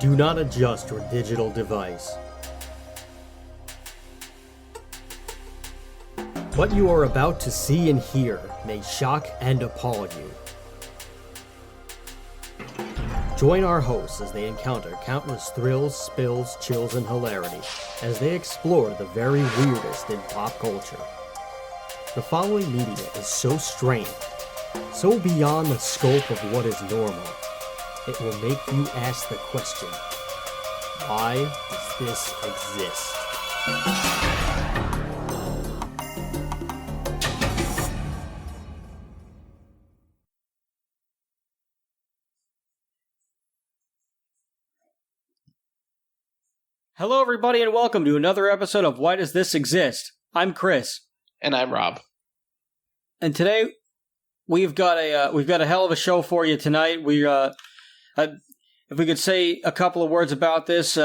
Do not adjust your digital device. What you are about to see and hear may shock and appall you. Join our hosts as they encounter countless thrills, spills, chills, and hilarity as they explore the very weirdest in pop culture. The following media is so strange, so beyond the scope of what is normal, it will make you ask the question, why does this exist? Hello everybody and welcome to another episode of Why Does This Exist? I'm Chris. And I'm Rob. And today we've got a hell of a show for you tonight. If we could say a couple of words about this,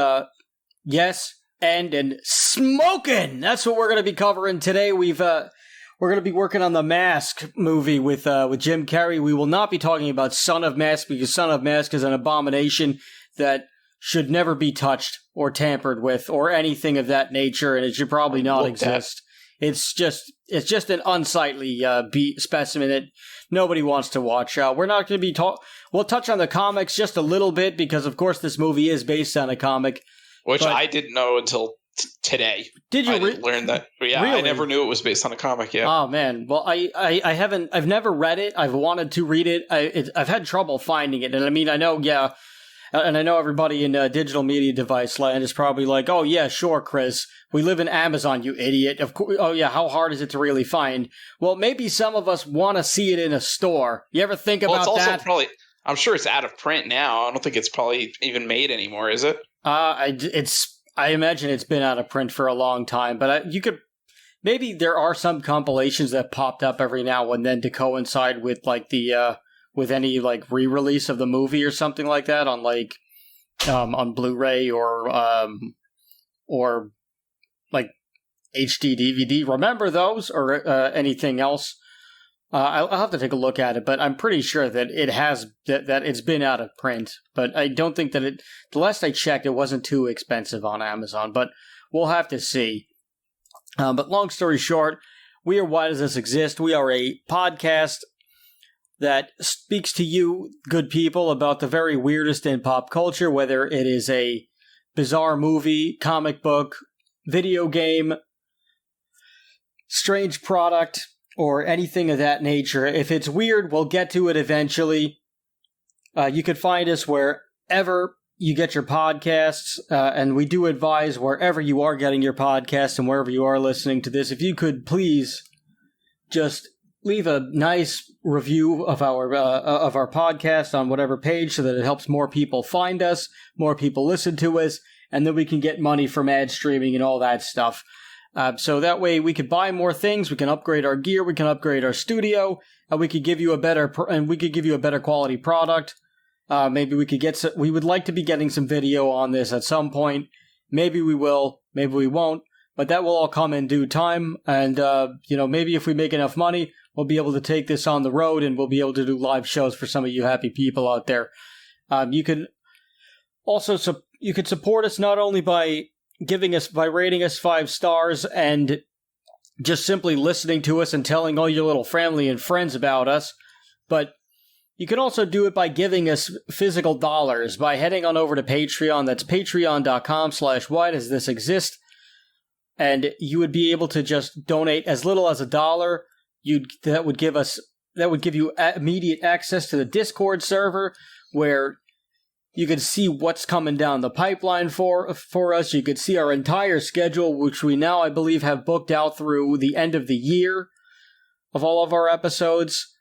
yes, and smoking. That's what we're going to be covering today. We're going to be working on the Mask movie with Jim Carrey. We will not be talking about Son of Mask because Son of Mask is an abomination that should never be touched or tampered with or anything of that nature, and it should probably not exist. It's just an unsightly specimen that nobody wants to watch. We're not going to be we'll touch on the comics just a little bit because, of course, this movie is based on a comic, which I didn't know until today. Did you learn that? Yeah, really? I never knew it was based on a comic. Yeah. Oh man. Well, I've never read it. I've wanted to read it. I've had trouble finding it, and I mean, I know, yeah. And I know everybody in digital media device land is probably like, oh, yeah, sure, Chris. We live in Amazon, you idiot. Of course. Oh, yeah, how hard is it to really find? Well, maybe some of us want to see it in a store. You ever think about that? It's also probably, I'm sure it's out of print now. I don't think it's probably even made anymore, is it? I imagine it's been out of print for a long time. But maybe there are some compilations that popped up every now and then to coincide with, like, with any, like, re-release of the movie or something like that on, like, on Blu-ray or like, HD DVD. Remember those? Or anything else? I'll have to take a look at it, but I'm pretty sure that it has, that it's been out of print. But I don't think that the last I checked, it wasn't too expensive on Amazon, but we'll have to see. But long story short, we are Why Does This Exist? We are a podcast that speaks to you, good people, about the very weirdest in pop culture, whether it is a bizarre movie, comic book, video game, strange product, or anything of that nature. If it's weird, we'll get to it eventually. You can find us wherever you get your podcasts, and we do advise wherever you are getting your podcasts and wherever you are listening to this, if you could please just leave a nice review of our podcast on whatever page so that it helps more people find us, more people listen to us, and then we can get money from ad streaming and all that stuff. So that way we could buy more things, we can upgrade our gear, we can upgrade our studio, and we could give you a better quality product. Maybe we could we would like to be getting some video on this at some point. Maybe we will, maybe we won't, but that will all come in due time. And maybe if we make enough money, we'll be able to take this on the road and we'll be able to do live shows for some of you happy people out there. You can also support us not only by rating us 5 stars and just simply listening to us and telling all your little family and friends about us, but you can also do it by giving us physical dollars by heading on over to Patreon. That's patreon.com/whydoesthisexist. And you would be able to just donate as little as $1. That would give you immediate access to the Discord server where you could see what's coming down the pipeline for us. You could see our entire schedule, which we now, I believe, have booked out through the end of the year of all of our episodes.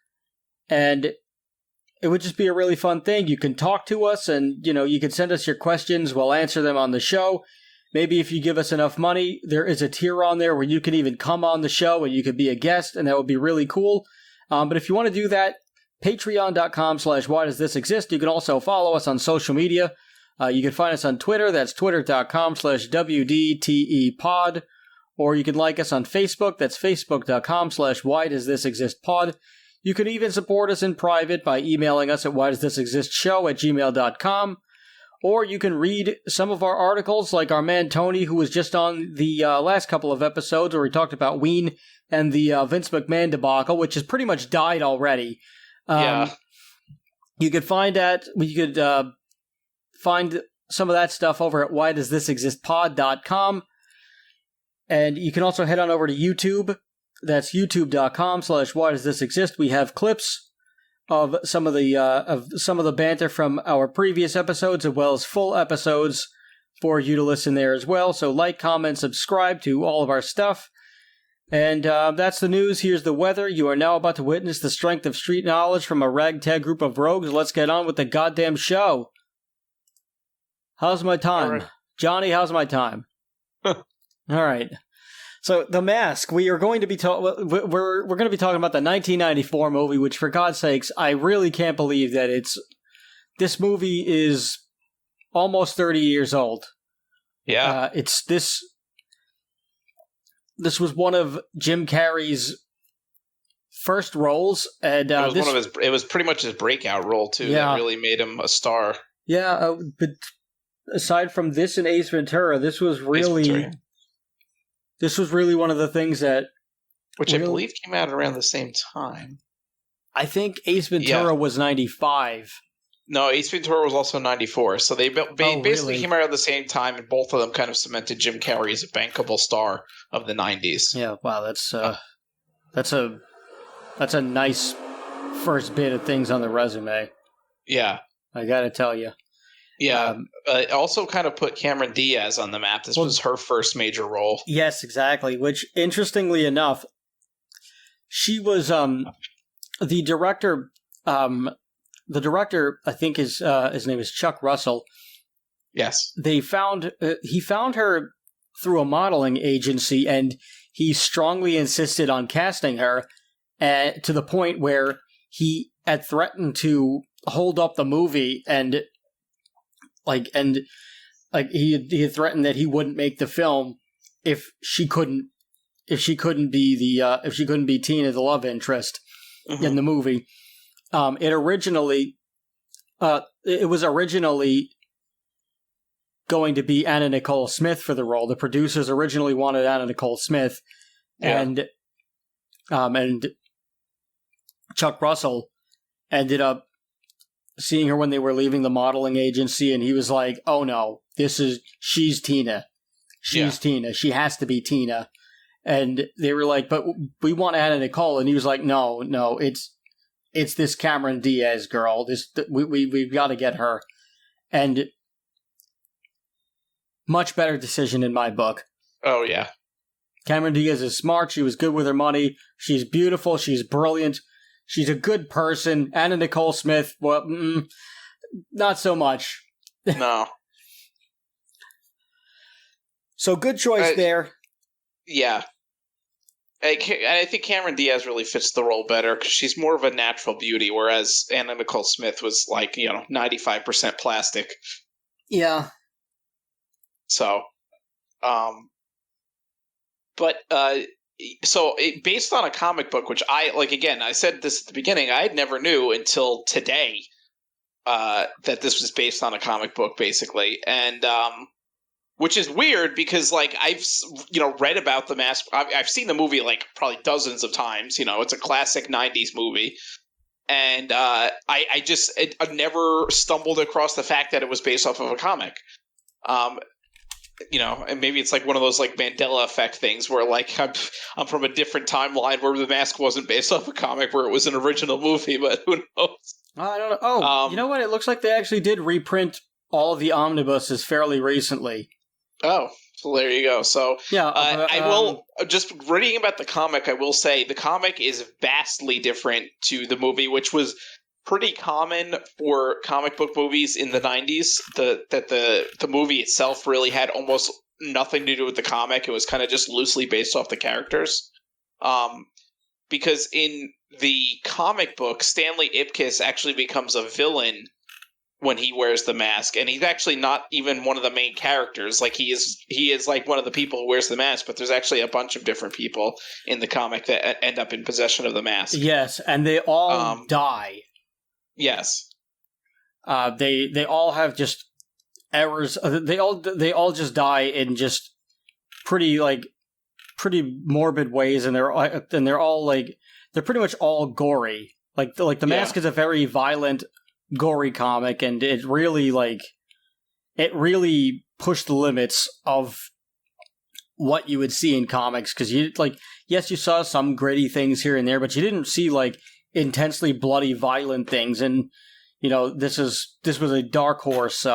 And it would just be a really fun thing. You can talk to us and, you can send us your questions. We'll answer them on the show. Maybe if you give us enough money, there is a tier on there where you can even come on the show and you could be a guest, and that would be really cool. But if you want to do that, patreon.com/whydoesthisexist. You can also follow us on social media. You can find us on Twitter. That's twitter.com/WDTEpod. Or you can like us on Facebook. That's facebook.com/whydoesthisexistpod. You can even support us in private by emailing us at whydoesthisexistshow@gmail.com. or you can read some of our articles, like our man Tony, who was just on the last couple of episodes where we talked about Ween and the Vince McMahon debacle, which has pretty much died already. You could find find some of that stuff over at whydoesthisexistpod.com. And you can also head on over to YouTube. That's youtube.com/whydoesthisexist. We have clips of some of the banter from our previous episodes, as well as full episodes for you to listen there as well. So like, comment, subscribe to all of our stuff. And that's the news. Here's the weather. You are now about to witness the strength of street knowledge from a ragtag group of rogues. Let's get on with the goddamn show. How's my time? Right. Johnny, how's my time? All right. So, The Mask. We are going to be we're going to be talking about the 1994 movie, which, for God's sakes, I really can't believe that this movie is almost 30 years old. Yeah. This was one of Jim Carrey's first roles, and it was pretty much his breakout role too. Yeah. That really made him a star. Yeah, but aside from this and Ace Ventura, this was really one of the things that, which I believe came out around the same time. I think Ace Ventura was 95. No, Ace Ventura was also 94. So they basically came out at the same time, and both of them kind of cemented Jim Carrey as a bankable star of the 90s. Yeah, wow, that's a nice first bit of things on the resume. Yeah, I gotta tell you. Yeah, it also kind of put Cameron Diaz on the map. This was her first major role. Yes, exactly. Which, interestingly enough, she was the director. The director, I think, his name is Chuck Russell. Yes. He found her through a modeling agency, and he strongly insisted on casting her, to the point where he had threatened to hold up the movie, and he had threatened that he wouldn't make the film if she couldn't be Tina, the love interest, in the movie. It was originally going to be Anna Nicole Smith for the role. The producers originally wanted Anna Nicole Smith, and Chuck Russell ended up seeing her when they were leaving the modeling agency, and he was like, "Oh no, she's Tina. She's Tina. She has to be Tina." And they were like, "But we want Anna Nicole," and he was like, "No, it's this Cameron Diaz girl. We've got to get her." And much better decision in my book. Oh, yeah. Cameron Diaz is smart. She was good with her money. She's beautiful. She's brilliant. She's a good person. Anna Nicole Smith, well, not so much. No. So good choice there. Yeah. I think Cameron Diaz really fits the role better because she's more of a natural beauty, whereas Anna Nicole Smith was 95% plastic. Yeah. So, based on a comic book, which I said this at the beginning, I never knew until today that this was based on a comic book, basically, and which is weird because I've read about the Mask. I've seen the movie probably dozens of times. It's a classic '90s movie, and I never stumbled across the fact that it was based off of a comic. And maybe it's one of those Mandela effect things where I'm from a different timeline where The Mask wasn't based off a comic where it was an original movie, but who knows? I don't know. Oh, you know what? It looks like they actually did reprint all of the omnibuses fairly recently. Oh, so there you go. So yeah, I will just reading about the comic. I will say the comic is vastly different to the movie, which was pretty common for comic book movies in the 90s. The movie itself really had almost nothing to do with the comic. It was kind of just loosely based off the characters. Because in the comic book, Stanley Ipkiss actually becomes a villain when he wears the mask, and he's actually not even one of the main characters. He is one of the people who wears the mask, but there's actually a bunch of different people in the comic that end up in possession of the mask. Yes, and they all die. Yes. They all have just errors. They all just die in just pretty morbid ways, and they're all like they're pretty much all gory. Like the Mask is a very violent, gory comic, and it really pushed the limits of what you would see in comics, because yes, you saw some gritty things here and there, but you didn't see like intensely bloody, violent things. And this was a Dark Horse.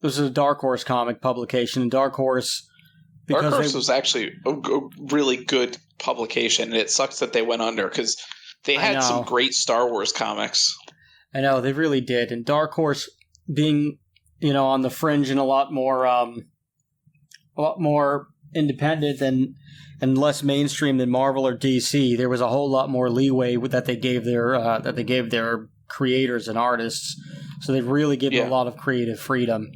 This is a Dark Horse comic publication, and Dark Horse was actually a really good publication, and it sucks that they went under because they had some great Star Wars comics. I know, they really did, and Dark Horse being on the fringe and a lot more independent and less mainstream than Marvel or DC, there was a whole lot more leeway that they gave their creators and artists. So they really give them a lot of creative freedom.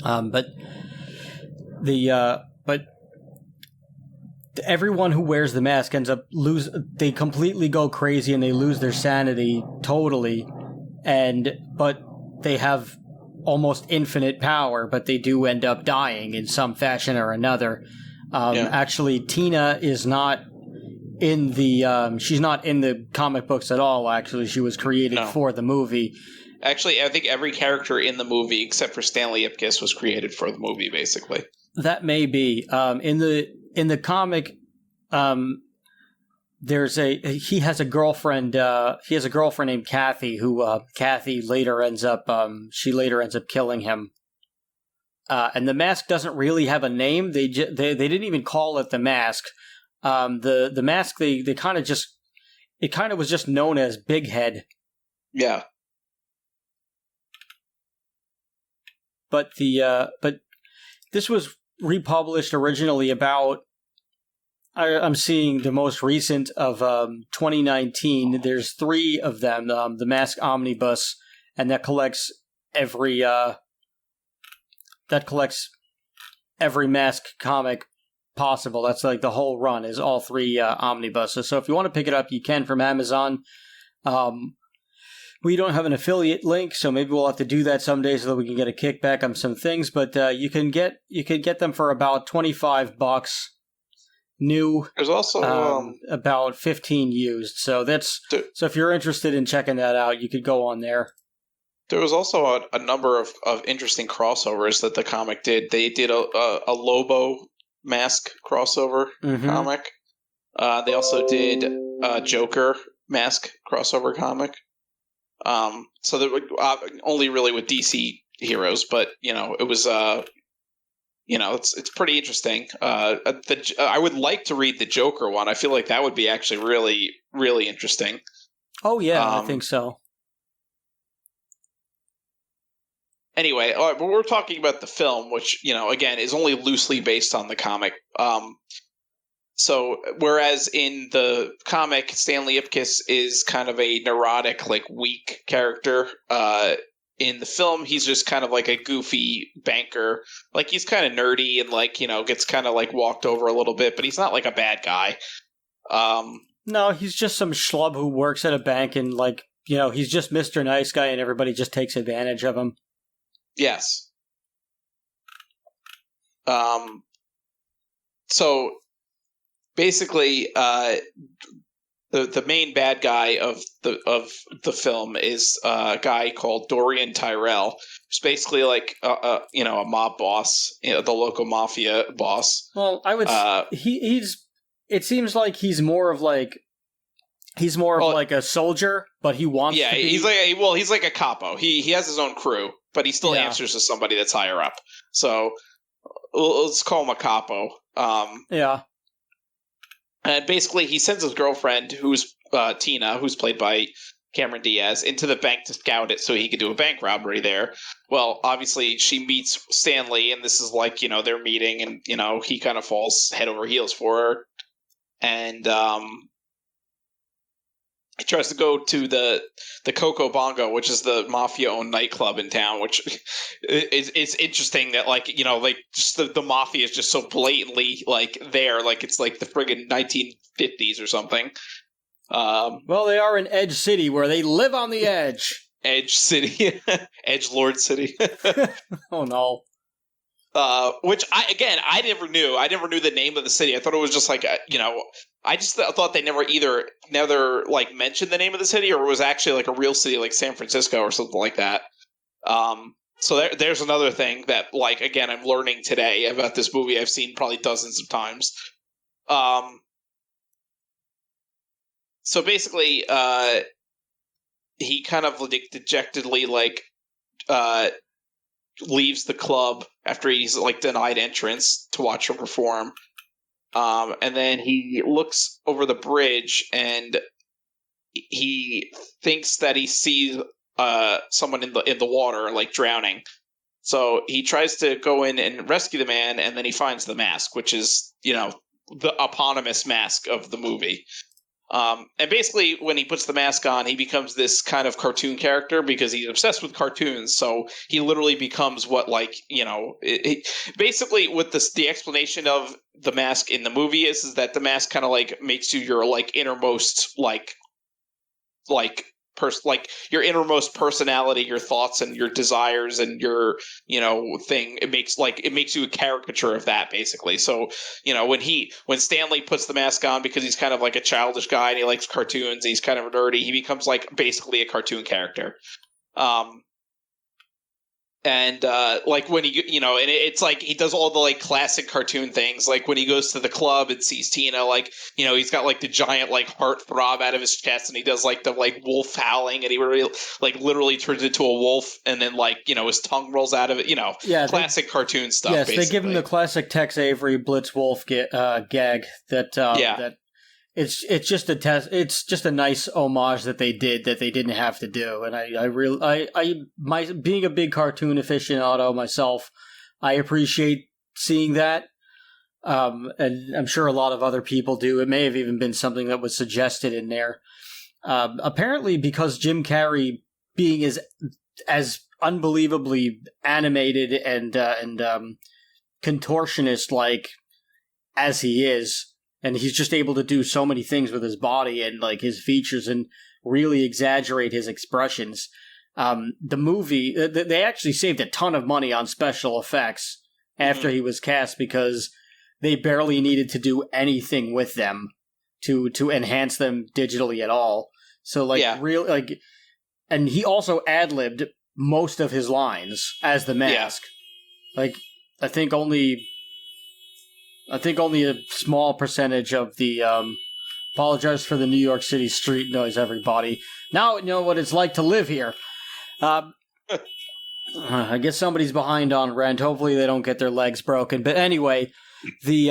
But everyone who wears the mask ends up they completely go crazy and they lose their sanity totally. But they have almost infinite power, but they do end up dying in some fashion or another. Actually, Tina is not in the she's not in the comic books at all. Actually, she was created for the movie. Actually, I think every character in the movie except for Stanley Ipkiss was created for the movie, basically. That may be in the comic. He has a girlfriend. He has a girlfriend named Kathy, who Kathy later ends up killing him. And the mask doesn't really have a name. They didn't even call it the mask. The mask they kind of was just known as Big Head. Yeah. But this was republished originally about. I'm seeing the most recent of 2019. There's 3 of them. The Mask Omnibus, and that collects every Mask comic possible. That's like the whole run is all 3 omnibuses. So if you want to pick it up, you can from Amazon. We don't have an affiliate link, so maybe we'll have to do that someday so that we can get a kickback on some things. But you can get them for about $25. New. There's also about 15 used. So so if you're interested in checking that out, you could go on there. There was also a number of interesting crossovers that the comic did. They did a Lobo Mask crossover comic. They also did a Joker Mask crossover comic. So they were only really with DC heroes, but it was it's pretty interesting. I would like to read the Joker one. I feel like that would be actually really, really interesting. Oh yeah, I think so. Anyway, we're talking about the film, which again is only loosely based on the comic. So whereas in the comic, Stanley Ipkiss is kind of a neurotic, weak character. In the film, he's just kind of like a goofy banker. He's kind of nerdy and gets kind of walked over a little bit, but he's not a bad guy. No, he's just some schlub who works at a bank and he's just Mr. Nice Guy and everybody just takes advantage of him. Yes. So basically, the main bad guy of the film is a guy called Dorian Tyrell, who's basically a mob boss, the local mafia boss. Well, I would he's. It seems like he's more of a soldier, but he wants. Yeah, to be... he's like a capo. He has his own crew, but he still answers to somebody that's higher up. So let's call him a capo. Yeah. And basically, he sends his girlfriend, who's Tina, who's played by Cameron Diaz, into the bank to scout it so he could do a bank robbery there. Well, obviously, she meets Stanley, and this is their meeting, and, he kind of falls head over heels for her. And he tries to go to the Coco Bongo, which is the mafia-owned nightclub in town, which is interesting that, just the mafia is just so blatantly, there. It's the friggin' 1950s or something. Well, they are an edge city where they live on the edge. Edge City, Edge Lord City. Oh no. Which I never knew. I never knew the name of the city. I thought it was just like I just thought they never like mentioned the name of the city, or it was actually like a real city like San Francisco or something like that. So there's another thing that, like, again, I'm learning today about this movie I've seen probably dozens of times. So basically, he kind of like dejectedly leaves the club after he's like denied entrance to watch her perform. And then he looks over the bridge and he thinks that he sees someone in the water, like drowning. So he tries to go in and rescue the man, and then he finds the mask, which is, the eponymous mask of the movie. And basically, when he puts the mask on, he becomes this kind of cartoon character because he's obsessed with cartoons. So he literally becomes what, basically what the explanation of the mask in the movie is that the mask kind of like makes you your like innermost your innermost personality, your thoughts and your desires and your thing. It makes you a caricature of that, basically. So when Stanley puts the mask on, because he's kind of like a childish guy and he likes cartoons, he's kind of nerdy, he becomes like basically a cartoon character. And when he, and it's like he does all the like classic cartoon things. Like when he goes to the club and sees Tina, he's got like the giant like heart throb out of his chest, and he does like the like wolf howling, and he really like literally turns into a wolf, and then his tongue rolls out of it. Classic cartoon stuff. Yes, basically. They give him the classic Tex Avery Blitz Wolf gag that. It's just a test. It's just a nice homage that they did that they didn't have to do, and being a big cartoon aficionado myself, I appreciate seeing that, and I'm sure a lot of other people do. It may have even been something that was suggested in there. Apparently, because Jim Carrey being as unbelievably animated and contortionist like as he is. And he's just able to do so many things with his body and like his features and really exaggerate his expressions. The movie, they actually saved a ton of money on special effects after he was cast because they barely needed to do anything with them to enhance them digitally at all. So and he also ad-libbed most of his lines as the mask. Yeah. I think only a small percentage of the, apologize for the New York City street noise, everybody. Now you know what it's like to live here. I guess somebody's behind on rent. Hopefully they don't get their legs broken. But anyway, the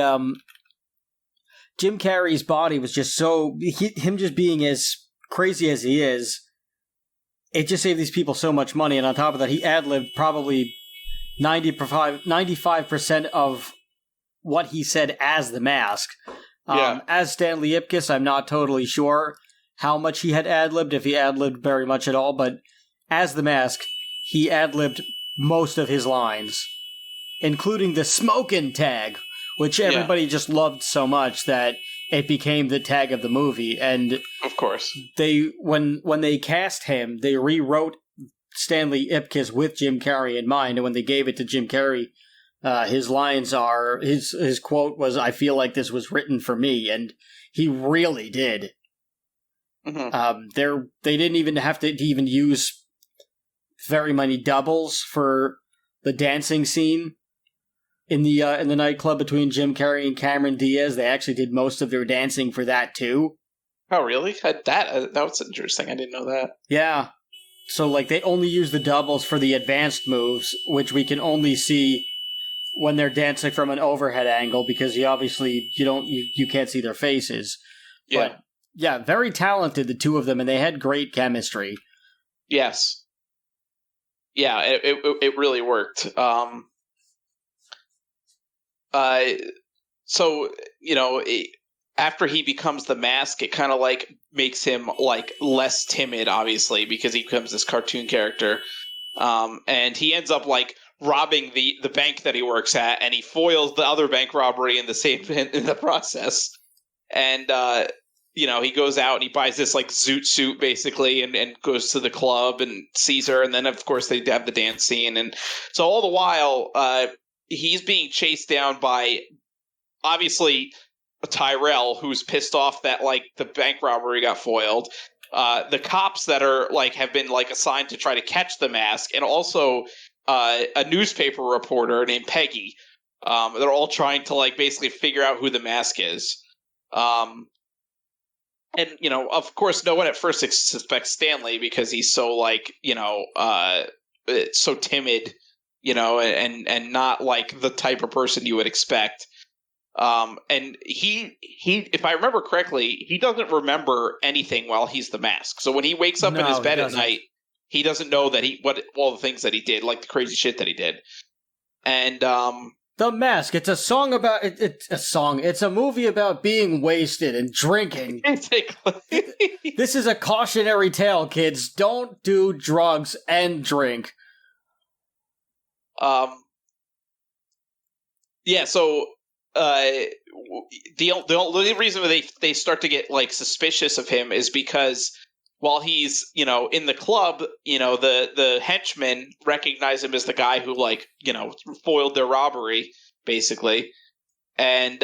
Jim Carrey's body was just him just being as crazy as he is, it just saved these people so much money. And on top of that, he ad-libbed probably 95% of what he said as the mask. As Stanley Ipkiss, I'm not totally sure how much he had ad-libbed, if he ad-libbed very much at all, but as the mask, he ad-libbed most of his lines, including the "SMOKIN" tag, which everybody just loved so much that it became the tag of the movie. And of course, when they cast him, they rewrote Stanley Ipkiss with Jim Carrey in mind, and when they gave it to Jim Carrey, his lines are, his quote was, "I feel like this was written for me," and he really did. Mm-hmm. They didn't even have to even use very many doubles for the dancing scene in the nightclub between Jim Carrey and Cameron Diaz. They actually did most of their dancing for that too. Oh, really? That was interesting. I didn't know that. Yeah. So they only use the doubles for the advanced moves, which we can only see when they're dancing from an overhead angle, because you can't see their faces. Yeah. But yeah, very talented, the two of them, and they had great chemistry. Yes. Yeah, it really worked. So, after he becomes the mask, it kind of makes him less timid, obviously, because he becomes this cartoon character. And he ends up robbing the bank that he works at, and he foils the other bank robbery in the process. And he goes out and he buys this like zoot suit basically and goes to the club and sees her. And then, of course, they have the dance scene. And so all the while, he's being chased down by, obviously, Tyrell, who's pissed off that like the bank robbery got foiled. The cops that are like have been like assigned to try to catch the mask, and also a newspaper reporter named Peggy. They're all trying to like basically figure out who the mask is. And, of course, no one at first suspects Stanley because he's so, like, so timid, and not, like, the type of person you would expect. And he, if I remember correctly, he doesn't remember anything while he's the mask. So when he wakes up in his bed at night, he doesn't know that all the things that he did, like the crazy shit that he did. And, The Mask. It's a song about... It's a song. It's a movie about being wasted and drinking. This is a cautionary tale, kids. Don't do drugs and drink. Yeah, so... the only reason they start to get, like, suspicious of him is because... While he's, in the club, the henchmen recognize him as the guy who, like, foiled their robbery, basically. And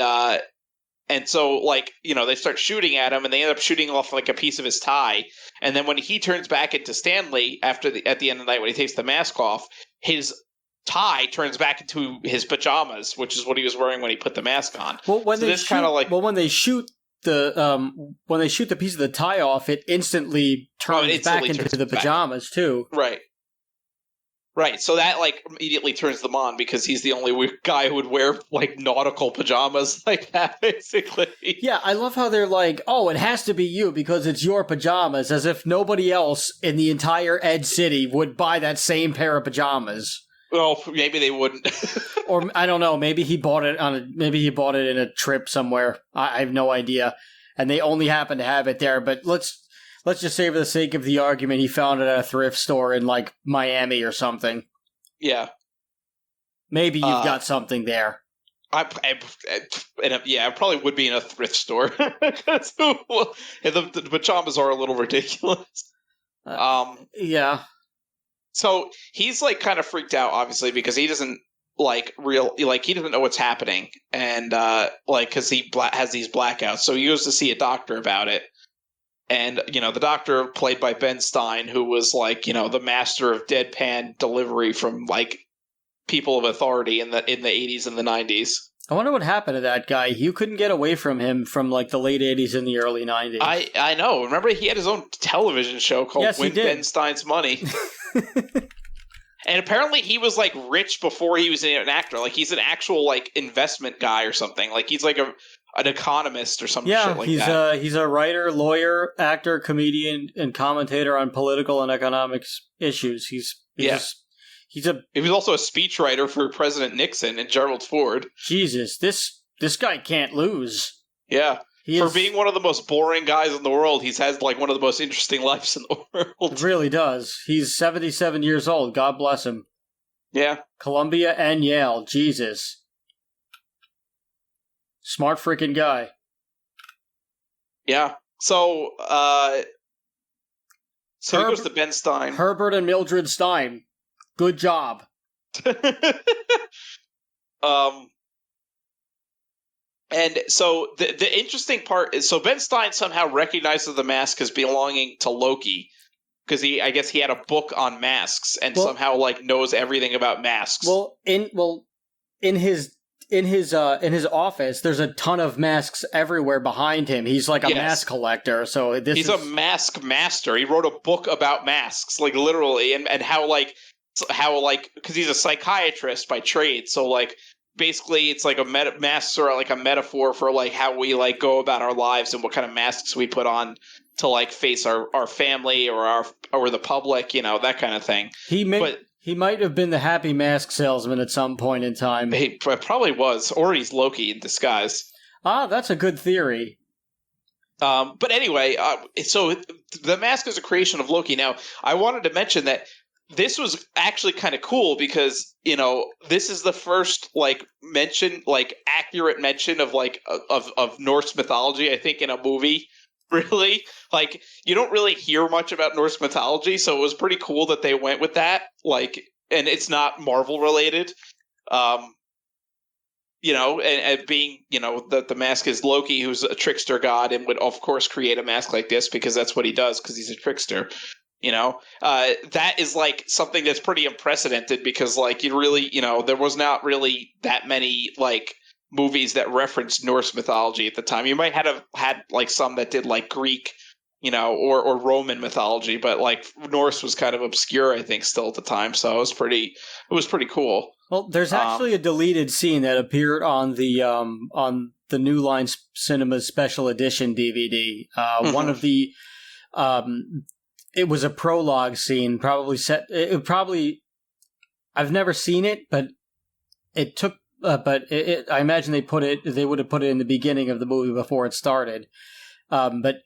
so, like, they start shooting at him, and they end up shooting off, like, a piece of his tie. And then when he turns back into Stanley at the end of the night, when he takes the mask off, his tie turns back into his pajamas, which is what he was wearing when he put the mask on. Well, when they shoot the piece of the tie off, it instantly turns back into the pajamas too. Right. So that like immediately turns them on because he's the only guy who would wear like nautical pajamas like that, basically. Yeah, I love how they're like, "Oh, it has to be you because it's your pajamas," as if nobody else in the entire Ed City would buy that same pair of pajamas. Well, maybe they wouldn't. Or I don't know. Maybe he bought it in a trip somewhere. I have no idea, and they only happen to have it there. But let's just say, for the sake of the argument, he found it at a thrift store in like Miami or something. Yeah, maybe you've got something there. It probably would be in a thrift store. The pajamas are a little ridiculous. Yeah. So he's like kind of freaked out, obviously, because he doesn't he doesn't know what's happening, and because he has these blackouts. So he goes to see a doctor about it, and the doctor played by Ben Stein, who was like the master of deadpan delivery from like people of authority in the 80s and the 90s. I wonder what happened to that guy. You couldn't get away from him from like the late 80s and the early 90s. I know. Remember, he had his own television show called Win Ben Stein's Money. And apparently he was like rich before he was an actor. Like he's an actual like investment guy or something. Like he's like an economist or some shit like that. He's a writer, lawyer, actor, comedian, and commentator on political and economics issues. He was also a speechwriter for President Nixon and Gerald Ford. Jesus, this guy can't lose. Yeah. For being one of the most boring guys in the world, he's had like one of the most interesting lives in the world. It really does. He's 77 years old. God bless him. Yeah. Columbia and Yale. Jesus. Smart freaking guy. Yeah. So he goes to Ben Stein. Herbert and Mildred Stein. Good job. And so the interesting part is, so Ben Stein somehow recognizes the mask as belonging to Loki because I guess he had a book on masks and somehow like knows everything about masks. In his office, there's a ton of masks everywhere behind him. He's like a mask collector. So he's a mask master. He wrote a book about masks, like literally, and how because he's a psychiatrist by trade. So like. Basically, it's like masks are like a metaphor for like how we like go about our lives and what kind of masks we put on to like face our family or the public, that kind of thing. He might have been the happy mask salesman at some point in time. He probably was, or he's Loki in disguise. Ah, that's a good theory. But anyway, so the mask is a creation of Loki. Now, I wanted to mention that. This was actually kind of cool because, this is the first accurate mention of of Norse mythology, I think, in a movie. really. Like, you don't really hear much about Norse mythology, so it was pretty cool that they went with that. Like, and it's not Marvel related. And being, the mask is Loki, who's a trickster god, and would of course create a mask like this because that's what he does, because he's a trickster. That is like something that's pretty unprecedented, because like you really, there was not really that many like movies that referenced Norse mythology at the time. You might have had like some that did like Greek, or Roman mythology, but like Norse was kind of obscure, I think, still at the time. So it was pretty cool. Well, there's actually a deleted scene that appeared on the New Line Cinema Special Edition DVD. One of the, it was a prologue scene, I've never seen it, but it took. I imagine they would have put it in the beginning of the movie before it started. But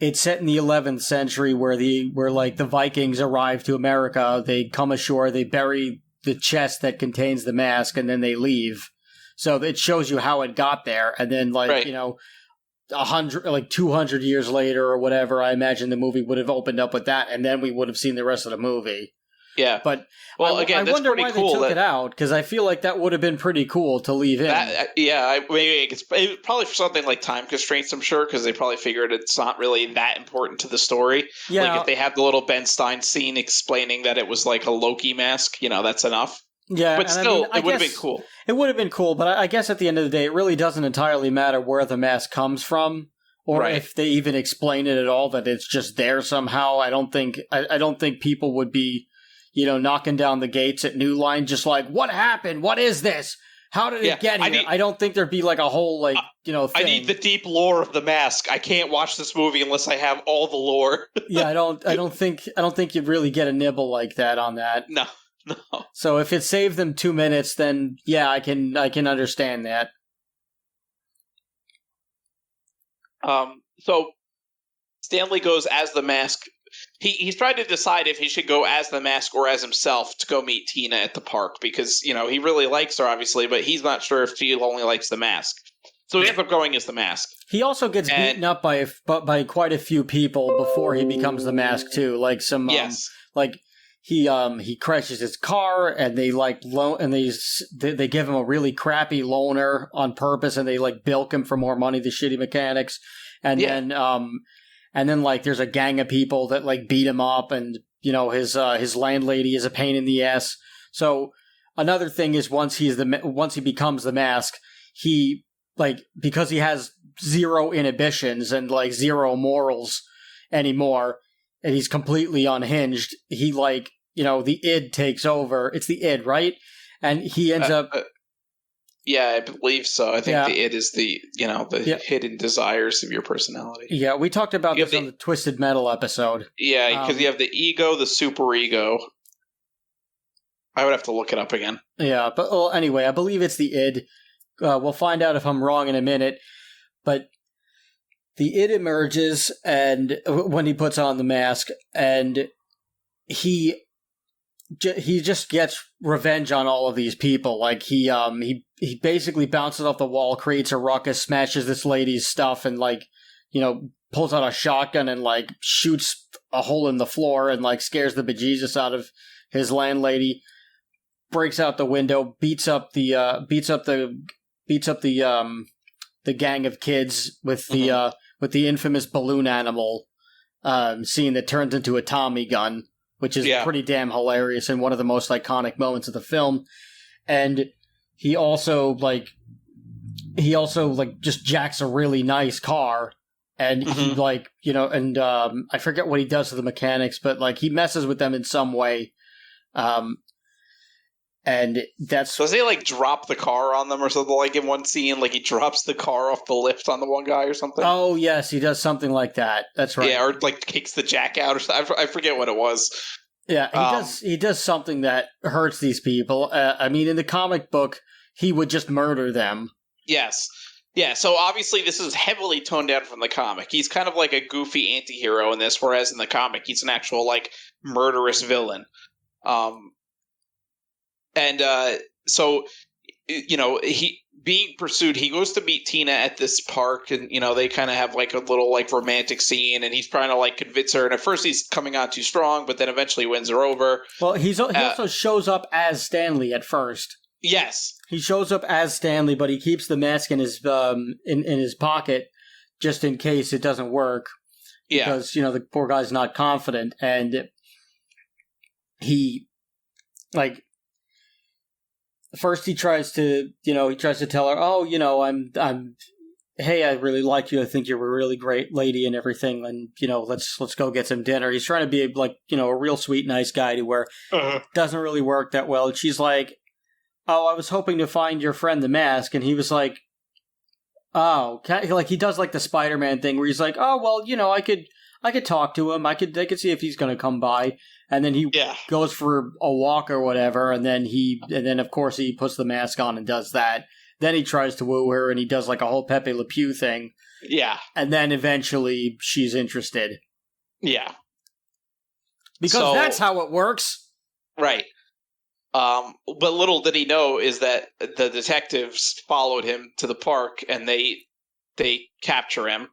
it's set in the 11th century where like the Vikings arrive to America. They come ashore, they bury the chest that contains the mask, and then they leave. So it shows you how it got there. And then 200 years later or whatever, I imagine the movie would have opened up with that, and then we would have seen the rest of the movie. Yeah, but I wonder why they took it out, because I feel like that would have been pretty cool to leave in. Maybe it's probably for something like time constraints, I'm sure, because they probably figured it's not really that important to the story. Yeah, like if they had the little Ben Stein scene explaining that it was like a Loki mask, that's enough. Yeah, but still, it would have been cool. It would have been cool, but I guess at the end of the day, it really doesn't entirely matter where the mask comes from, or if they even explain it at all. That it's just there somehow. I don't think people would be, knocking down the gates at New Line, just like, what happened? What is this? How did it get here? I don't think there'd be like a whole thing. I need the deep lore of the mask. I can't watch this movie unless I have all the lore. Yeah, I don't think you'd really get a nibble like that on that. No. So if it saved them 2 minutes, then yeah, I can understand that. So Stanley goes as the mask. He's trying to decide if he should go as the mask or as himself to go meet Tina at the park, because he really likes her, obviously, but he's not sure if she only likes the mask. So he ends up going as the mask. He also gets beaten up by quite a few people before he becomes the mask too. Like some he crashes his car, and they they give him a really crappy loaner on purpose, and they like bilk him for more money, the shitty mechanics, and then like there's a gang of people that like beat him up, and his landlady is a pain in the ass. So another thing is once he becomes the mask, he because he has zero inhibitions and like zero morals anymore, and he's completely unhinged, he the id takes over. It's the id, right? And he ends up... Yeah, I believe so. I think the id is the hidden desires of your personality. Yeah, we talked about this on the Twisted Metal episode. Yeah, because you have the ego, the superego. I would have to look it up again. Yeah, but anyway, I believe it's the id. We'll find out if I'm wrong in a minute. But the id emerges, and when he puts on the mask, and he just gets revenge on all of these people. Like he basically bounces off the wall, creates a ruckus, smashes this lady's stuff, and pulls out a shotgun and like shoots a hole in the floor and like scares the bejesus out of his landlady. Breaks out the window, beats up the gang of kids with the infamous balloon animal scene that turns into a Tommy gun, which is pretty damn hilarious and one of the most iconic moments of the film. And he also just jacks a really nice car, and he I forget what he does to the mechanics, but like he messes with them in some way. And that's... Does he like drop the car on them or something, like in one scene? Like he drops the car off the lift on the one guy or something? Oh, yes, he does something like that. That's right. Yeah, or like kicks the jack out or something. I forget what it was. Yeah, he does something that hurts these people. I mean, in the comic book, he would just murder them. Yes. Yeah, so obviously this is heavily toned down from the comic. He's kind of like a goofy anti-hero in this, whereas in the comic, he's an actual like murderous villain. So, being pursued. He goes to meet Tina at this park, and they kind of have like a little like romantic scene, and he's trying to like convince her. And at first he's coming on too strong, but then eventually wins her over. Well, he also shows up as Stanley at first. Yes, he shows up as Stanley, but he keeps the mask in his in his pocket just in case it doesn't work. Yeah, because the poor guy's not confident, and he like. First, he tries to tell her, "Oh, hey, I really like you. I think you're a really great lady and everything. And let's go get some dinner." He's trying to be like, a real sweet, nice guy to where doesn't really work that well. And she's like, "Oh, I was hoping to find your friend the Mask," and he was like, "Oh," like he does like the Spider-Man thing where he's like, "Oh, well, I could talk to him. I could see if he's going to come by." And then he goes for a walk or whatever, and then of course he puts the mask on and does that. Then he tries to woo her, and he does like a whole Pepe Le Pew thing. Yeah. And then eventually she's interested. Yeah. Because that's how it works. Right. But little did he know is that the detectives followed him to the park, and they capture him.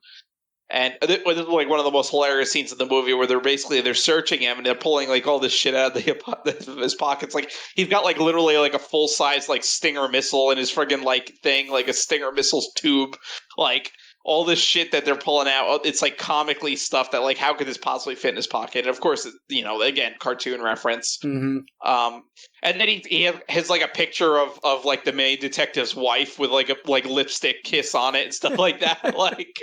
And this is like one of the most hilarious scenes in the movie where they're searching him and they're pulling like all this shit out of his pockets. Like he's got like literally like a full size like Stinger missile in his friggin' like thing, like a Stinger missile's tube, like all this shit that they're pulling out. It's like comically stuff that like how could this possibly fit in his pocket? And of course, again, cartoon reference. Mm-hmm. And then he has like a picture of like the main detective's wife with like a like lipstick kiss on it and stuff like that. Like.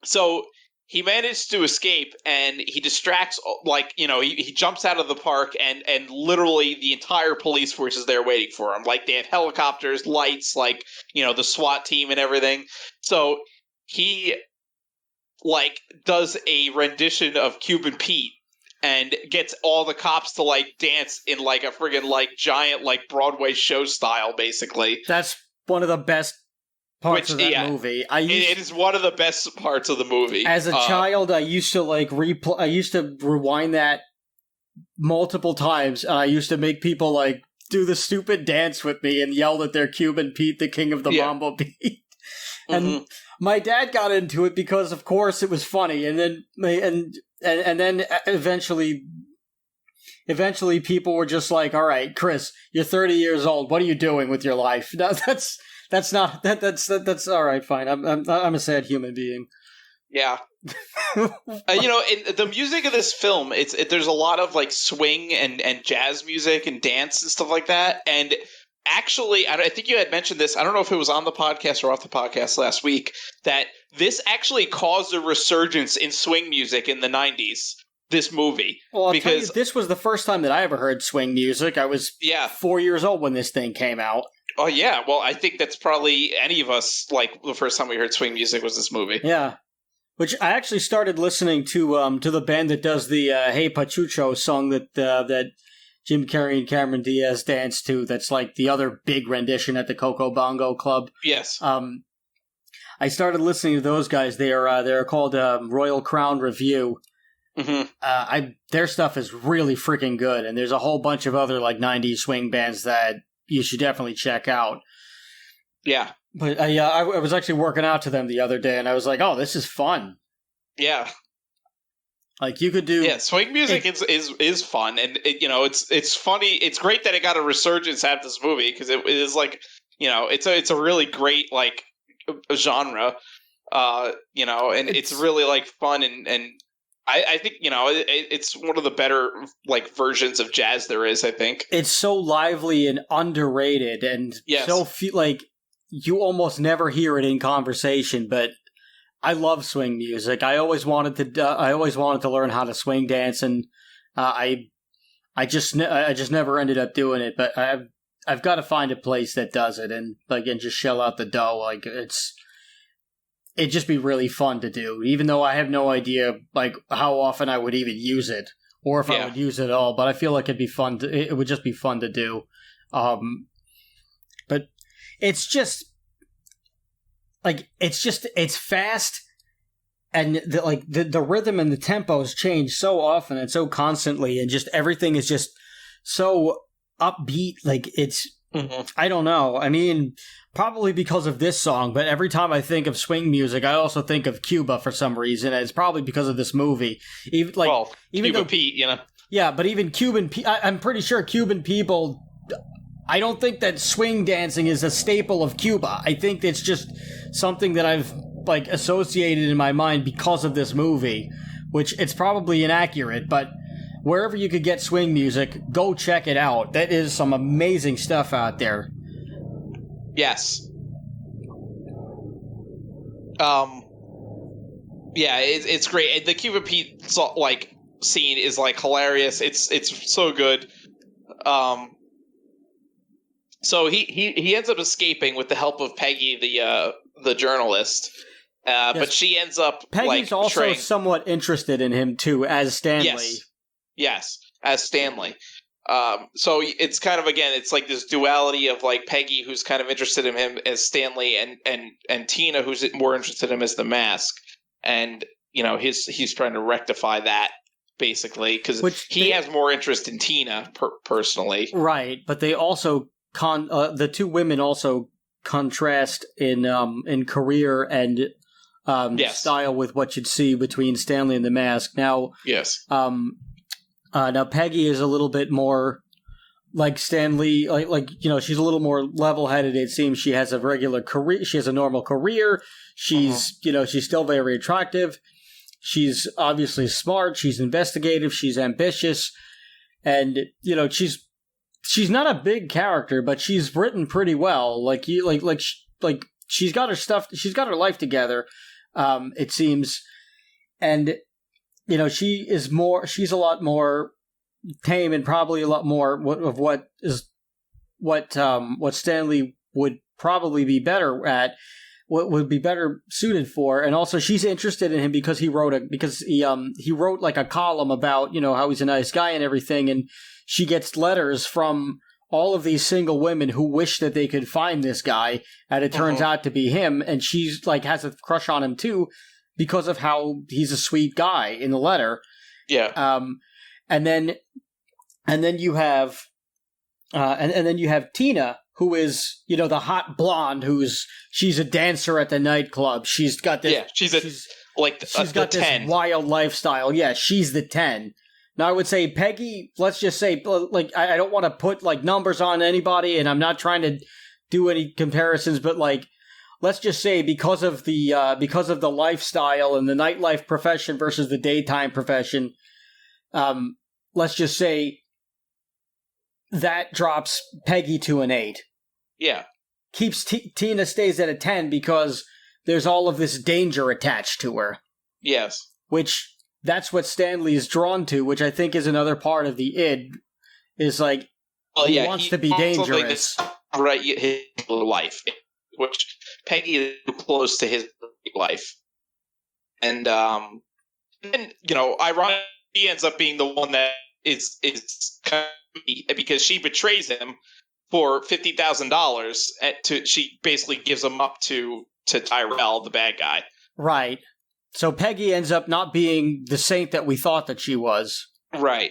So he managed to escape, and he distracts, like, he jumps out of the park, and literally the entire police force is there waiting for him. Like, they have helicopters, lights, like, the SWAT team and everything. So he, like, does a rendition of Cuban Pete and gets all the cops to, like, dance in, like, a friggin', like, giant, like, Broadway show style, basically. That's one of the best parts of that movie. It is one of the best parts of the movie. As a child, I used to like I used to rewind that multiple times, and I used to make people like do the stupid dance with me and yell that they're Cuban Pete, the king of the mambo beat. And my dad got into it because, of course, it was funny, and then eventually people were just like, "All right, Chris, you're 30 years old. What are you doing with your life?" No, That's all right. Fine. I'm a sad human being. Yeah. In the music of this film, there's a lot of like swing and jazz music and dance and stuff like that. And actually, I think you had mentioned this. I don't know if it was on the podcast or off the podcast last week, that this actually caused a resurgence in swing music in the 90s. This movie. Well, because this was the first time that I ever heard swing music. I was 4 years old when this thing came out. Oh, yeah. Well, I think that's probably any of us, like, the first time we heard swing music was this movie. Yeah. Which I actually started listening to the band that does the Hey Pachucho song that Jim Carrey and Cameron Diaz danced to. That's like the other big rendition at the Coco Bongo Club. Yes. I started listening to those guys. They're called Royal Crown Review. Mm-hmm. Their stuff is really freaking good, and there's a whole bunch of other like 90s swing bands that you should definitely check out. Yeah. But I was actually working out to them the other day, and I was like, "Oh, this is fun." Yeah. Like you could do. Yeah, swing music is fun, and it's funny. It's great that it got a resurgence after this movie because it is like it's a really great like genre, and it's really like fun and. I think, it's one of the better, like, versions of jazz there is, I think. It's so lively and underrated, and so, like, you almost never hear it in conversation, but I love swing music. I always wanted to learn how to swing dance, and I just never ended up doing it, but I've got to find a place that does it, and, like, and just shell out the dough. Like, it'd just be really fun to do, even though I have no idea like how often I would even use it or if I would use it at all. But I feel like it would just be fun to do. But it's just like it's fast, and the rhythm and the tempos change so often and so constantly, and just everything is just so upbeat. Like, it's, Mm-hmm. I don't know. I mean, probably because of this song, but every time I think of swing music, I also think of Cuba for some reason. And it's probably because of this movie. Even Cuba Pete, you know. Yeah, but even I'm pretty sure Cuban people, I don't think that swing dancing is a staple of Cuba. I think it's just something that I've, like, associated in my mind because of this movie, which it's probably inaccurate, but wherever you could get swing music, go check it out. That is some amazing stuff out there. Yes. Yeah, it's great. The Cuba Pete scene is like hilarious. It's so good. So he ends up escaping with the help of Peggy, the journalist. Yes. But she ends up Peggy's also somewhat interested in him too, as Stanley. Yes, as Stanley. So it's kind of, again, it's like this duality of like Peggy, who's kind of interested in him as Stanley, and Tina, who's more interested in him as the Mask. And you know, he's trying to rectify that, basically, because he has more interest in Tina personally. Right, but they also the two women also contrast in career and style with what you'd see between Stanley and the Mask. Now, yes. Now Peggy is a little bit more like Stanley, like you know, she's a little more level-headed. It seems she has a regular career. She has a normal career. She's you know, she's still very attractive. She's obviously smart. She's investigative. She's ambitious, and you know, she's not a big character, but she's written pretty well. Like she's got her stuff. She's got her life together. It seems, and you know, she's a lot more tame and probably a lot more of what Stanley would probably be better at, what would be better suited for. And also she's interested in him because he wrote like a column about, you know, how he's a nice guy and everything. And she gets letters from all of these single women who wish that they could find this guy, and it turns out to be him. And she's like, has a crush on him too, because of how he's a sweet guy in the letter. Yeah. And then you have Tina, who is, you know, the hot blonde she's a dancer at the nightclub. She's got this. Yeah, she's got this 10. Wild lifestyle. Yeah, she's the 10. Now I would say Peggy, let's just say, like, I don't want to put like numbers on anybody, and I'm not trying to do any comparisons, but like, let's just say because of the lifestyle and the nightlife profession versus the daytime profession, let's just say that drops Peggy to an 8. Yeah. Keeps Tina stays at a 10 because there's all of this danger attached to her. Yes. Which, that's what Stanley is drawn to, which I think is another part of the id, is like, he wants to be dangerous. Right, his life, which Peggy is close to his life. And you know, ironically, he ends up being the one that is kind of, because she betrays him for $50,000. She basically gives him up to Tyrell, the bad guy. Right. So Peggy ends up not being the saint that we thought that she was. Right.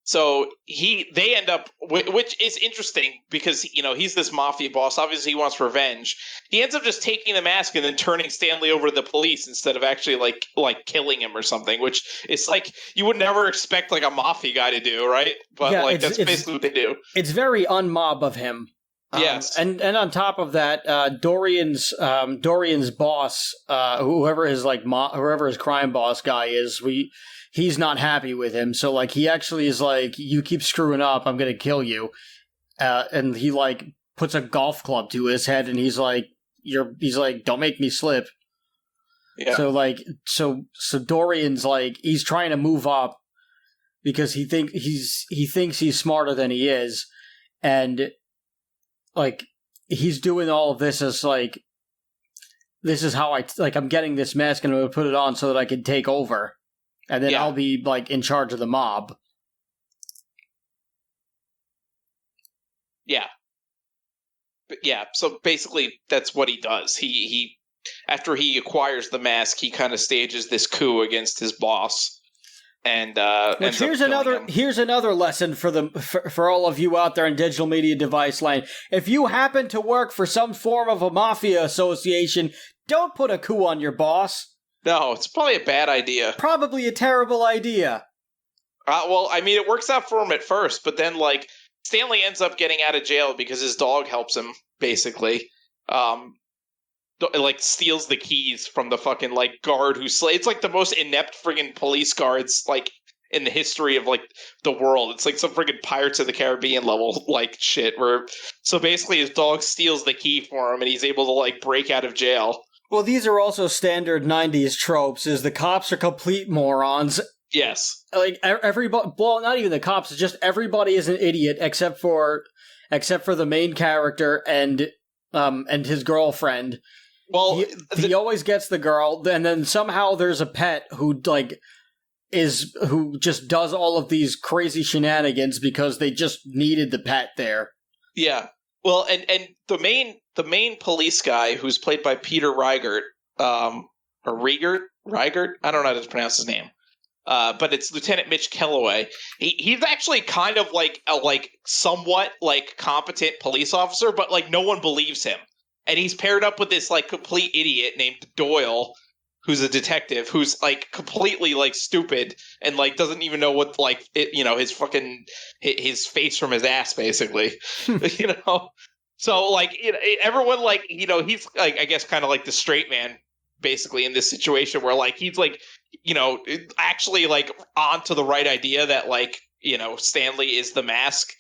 So they end up, which is interesting because, you know, he's this mafia boss. Obviously, he wants revenge. He ends up just taking the mask and then turning Stanley over to the police instead of actually like killing him or something, which is like, you would never expect like a mafia guy to do, right? But yeah, that's basically what they do. It's very un-mob of him. Yes. And on top of that, Dorian's boss, whoever his crime boss guy is, he's not happy with him. So like, he actually is like, you keep screwing up, I'm going to kill you. And he like puts a golf club to his head and he's like, don't make me slip. Yeah. So like, so Dorian's like, he's trying to move up because he thinks he's smarter than he is. And like, he's doing all of this as like, this is how I'm getting this mask and I'm going to put it on so that I can take over. And then I'll be, like, in charge of the mob. Yeah. But yeah, so basically that's what he does. He after he acquires the mask, he kind of stages this coup against his boss. and Which here's another lesson for all of you out there in digital media device land. If you happen to work for some form of a mafia association, don't put a coup on your boss. No, it's probably a bad idea. Probably a terrible idea. Well, I mean, it works out for him at first, but then, like, Stanley ends up getting out of jail because his dog helps him, basically. Like, steals the keys from the fucking, like, guard it's like the most inept friggin' police guards, like, in the history of, like, the world. It's like some friggin' Pirates of the Caribbean level, like, shit, so basically his dog steals the key for him, and he's able to, like, break out of jail. Well, these are also standard 90s tropes, is the cops are complete morons. Yes. Like, everybody, well, not even the cops, it's just everybody is an idiot except for the main character and his girlfriend. Well, he always gets the girl, and then somehow there's a pet who just does all of these crazy shenanigans because they just needed the pet there. Yeah. Well, and the main police guy, who's played by Peter Reigert, or Reigert? I don't know how to pronounce his name. But it's Lieutenant Mitch Kellaway. He's actually kind of like a somewhat like competent police officer, but like no one believes him. And he's paired up with this like complete idiot named Doyle, who's a detective, who's like completely like stupid and like doesn't even know what like his fucking his face from his ass, basically. So like everyone like he's like I guess kind of like the straight man basically in this situation where like he's like actually like onto the right idea that like Stanley is the Mask.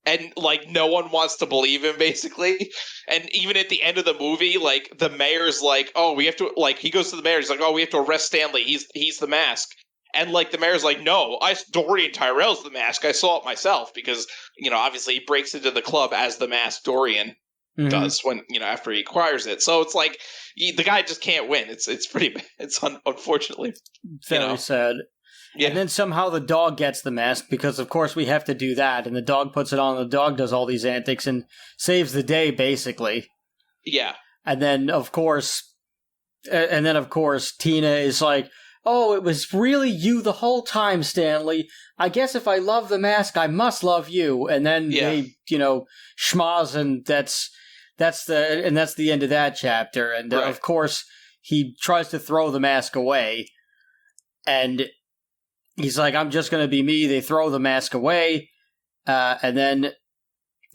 And, like, no one wants to believe him, basically. And even at the end of the movie, like, the mayor's like, oh, we have to, like, he goes to the mayor, he's like, oh, we have to arrest Stanley, he's the Mask. And, like, the mayor's like, no, Dorian Tyrell's the Mask, I saw it myself. Because, obviously he breaks into the club as the Mask Dorian does when, after he acquires it. So it's like, the guy just can't win. It's pretty bad. It's unfortunately. Very sad. Yeah. And then somehow the dog gets the mask because, of course, we have to do that. And the dog puts it on. And the dog does all these antics and saves the day, basically. Yeah. And then, of course, Tina is like, "Oh, it was really you the whole time, Stanley. I guess if I love the mask, I must love you." And then they, schmaz, and that's the end of that chapter. And of course, he tries to throw the mask away, and he's like, "I'm just going to be me." They throw the mask away, and then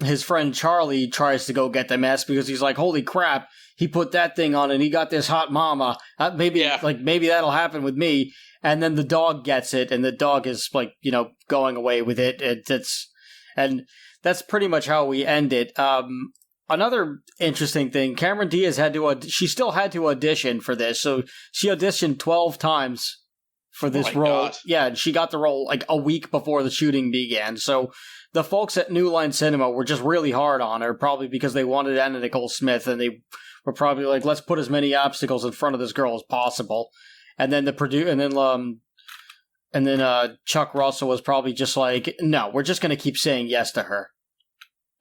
his friend Charlie tries to go get the mask because he's like, "Holy crap, he put that thing on and he got this hot mama. Maybe that'll happen with me." And then the dog gets it, and the dog is like, going away with it. And that's pretty much how we end it. Another interesting thing, Cameron Diaz she still had to audition for this, so she auditioned 12 times. For this role. God. Yeah, and she got the role like a week before the shooting began. So the folks at New Line Cinema were just really hard on her, probably because they wanted Anna Nicole Smith, and they were probably like, let's put as many obstacles in front of this girl as possible. And then Chuck Russell was probably just like, no, we're just going to keep saying yes to her.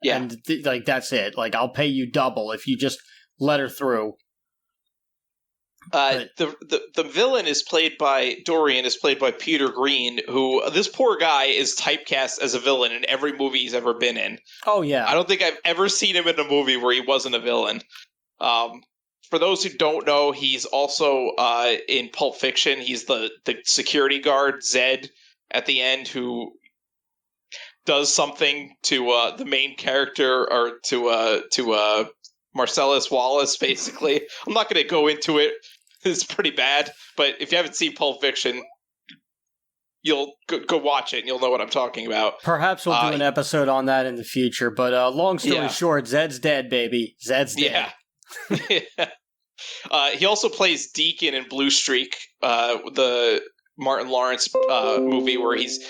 Yeah. And that's it. Like, I'll pay you double if you just let her through. The villain Dorian is played by Peter Green, who this poor guy is typecast as a villain in every movie he's ever been in. Oh yeah. I don't think I've ever seen him in a movie where he wasn't a villain. For those who don't know, he's also in Pulp Fiction. He's the security guard Zed at the end who does something to the main character or to Marcellus Wallace, basically. I'm not going to go into it. It's pretty bad, but if you haven't seen Pulp Fiction, you'll go watch it and you'll know what I'm talking about. Perhaps we'll do an episode on that in the future, but long story short, Zed's dead, baby. Zed's dead. Yeah. He also plays Deacon in Blue Streak, the Martin Lawrence movie where he's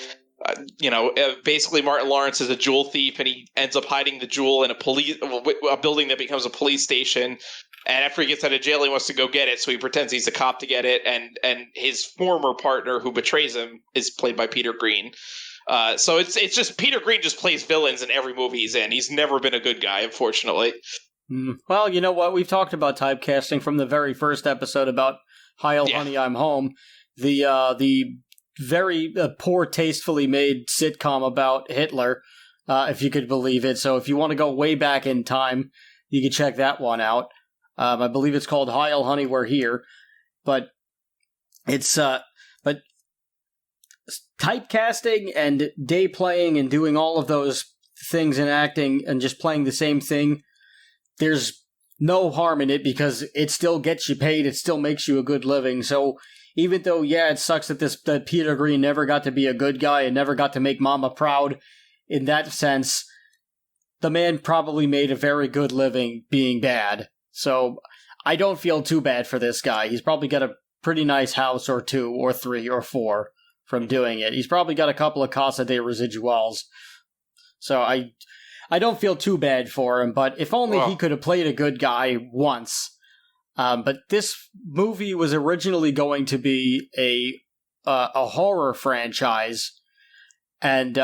basically Martin Lawrence is a jewel thief and he ends up hiding the jewel in a building that becomes a police station. And after he gets out of jail, he wants to go get it, so he pretends he's a cop to get it. And his former partner who betrays him is played by Peter Green. So it's just Peter Green just plays villains in every movie he's in. He's never been a good guy, unfortunately. Well, you know what? We've talked about typecasting from the very first episode about Heil, Honey, I'm Home. The very poor, tastefully made sitcom about Hitler, if you could believe it. So if you want to go way back in time, you can check that one out. I believe it's called Heil Honey, We're Here. But it's but typecasting and day playing and doing all of those things in acting and just playing the same thing, there's no harm in it because it still gets you paid. It still makes you a good living. So even though, yeah, it sucks that Peter Green never got to be a good guy and never got to make Mama proud in that sense, the man probably made a very good living being bad. So I don't feel too bad for this guy. He's probably got a pretty nice house or 2 or 3 or 4 from doing it. He's probably got a couple of Casa de Residuals. So I don't feel too bad for him, but if only he could have played a good guy once. But this movie was originally going to be a horror franchise, and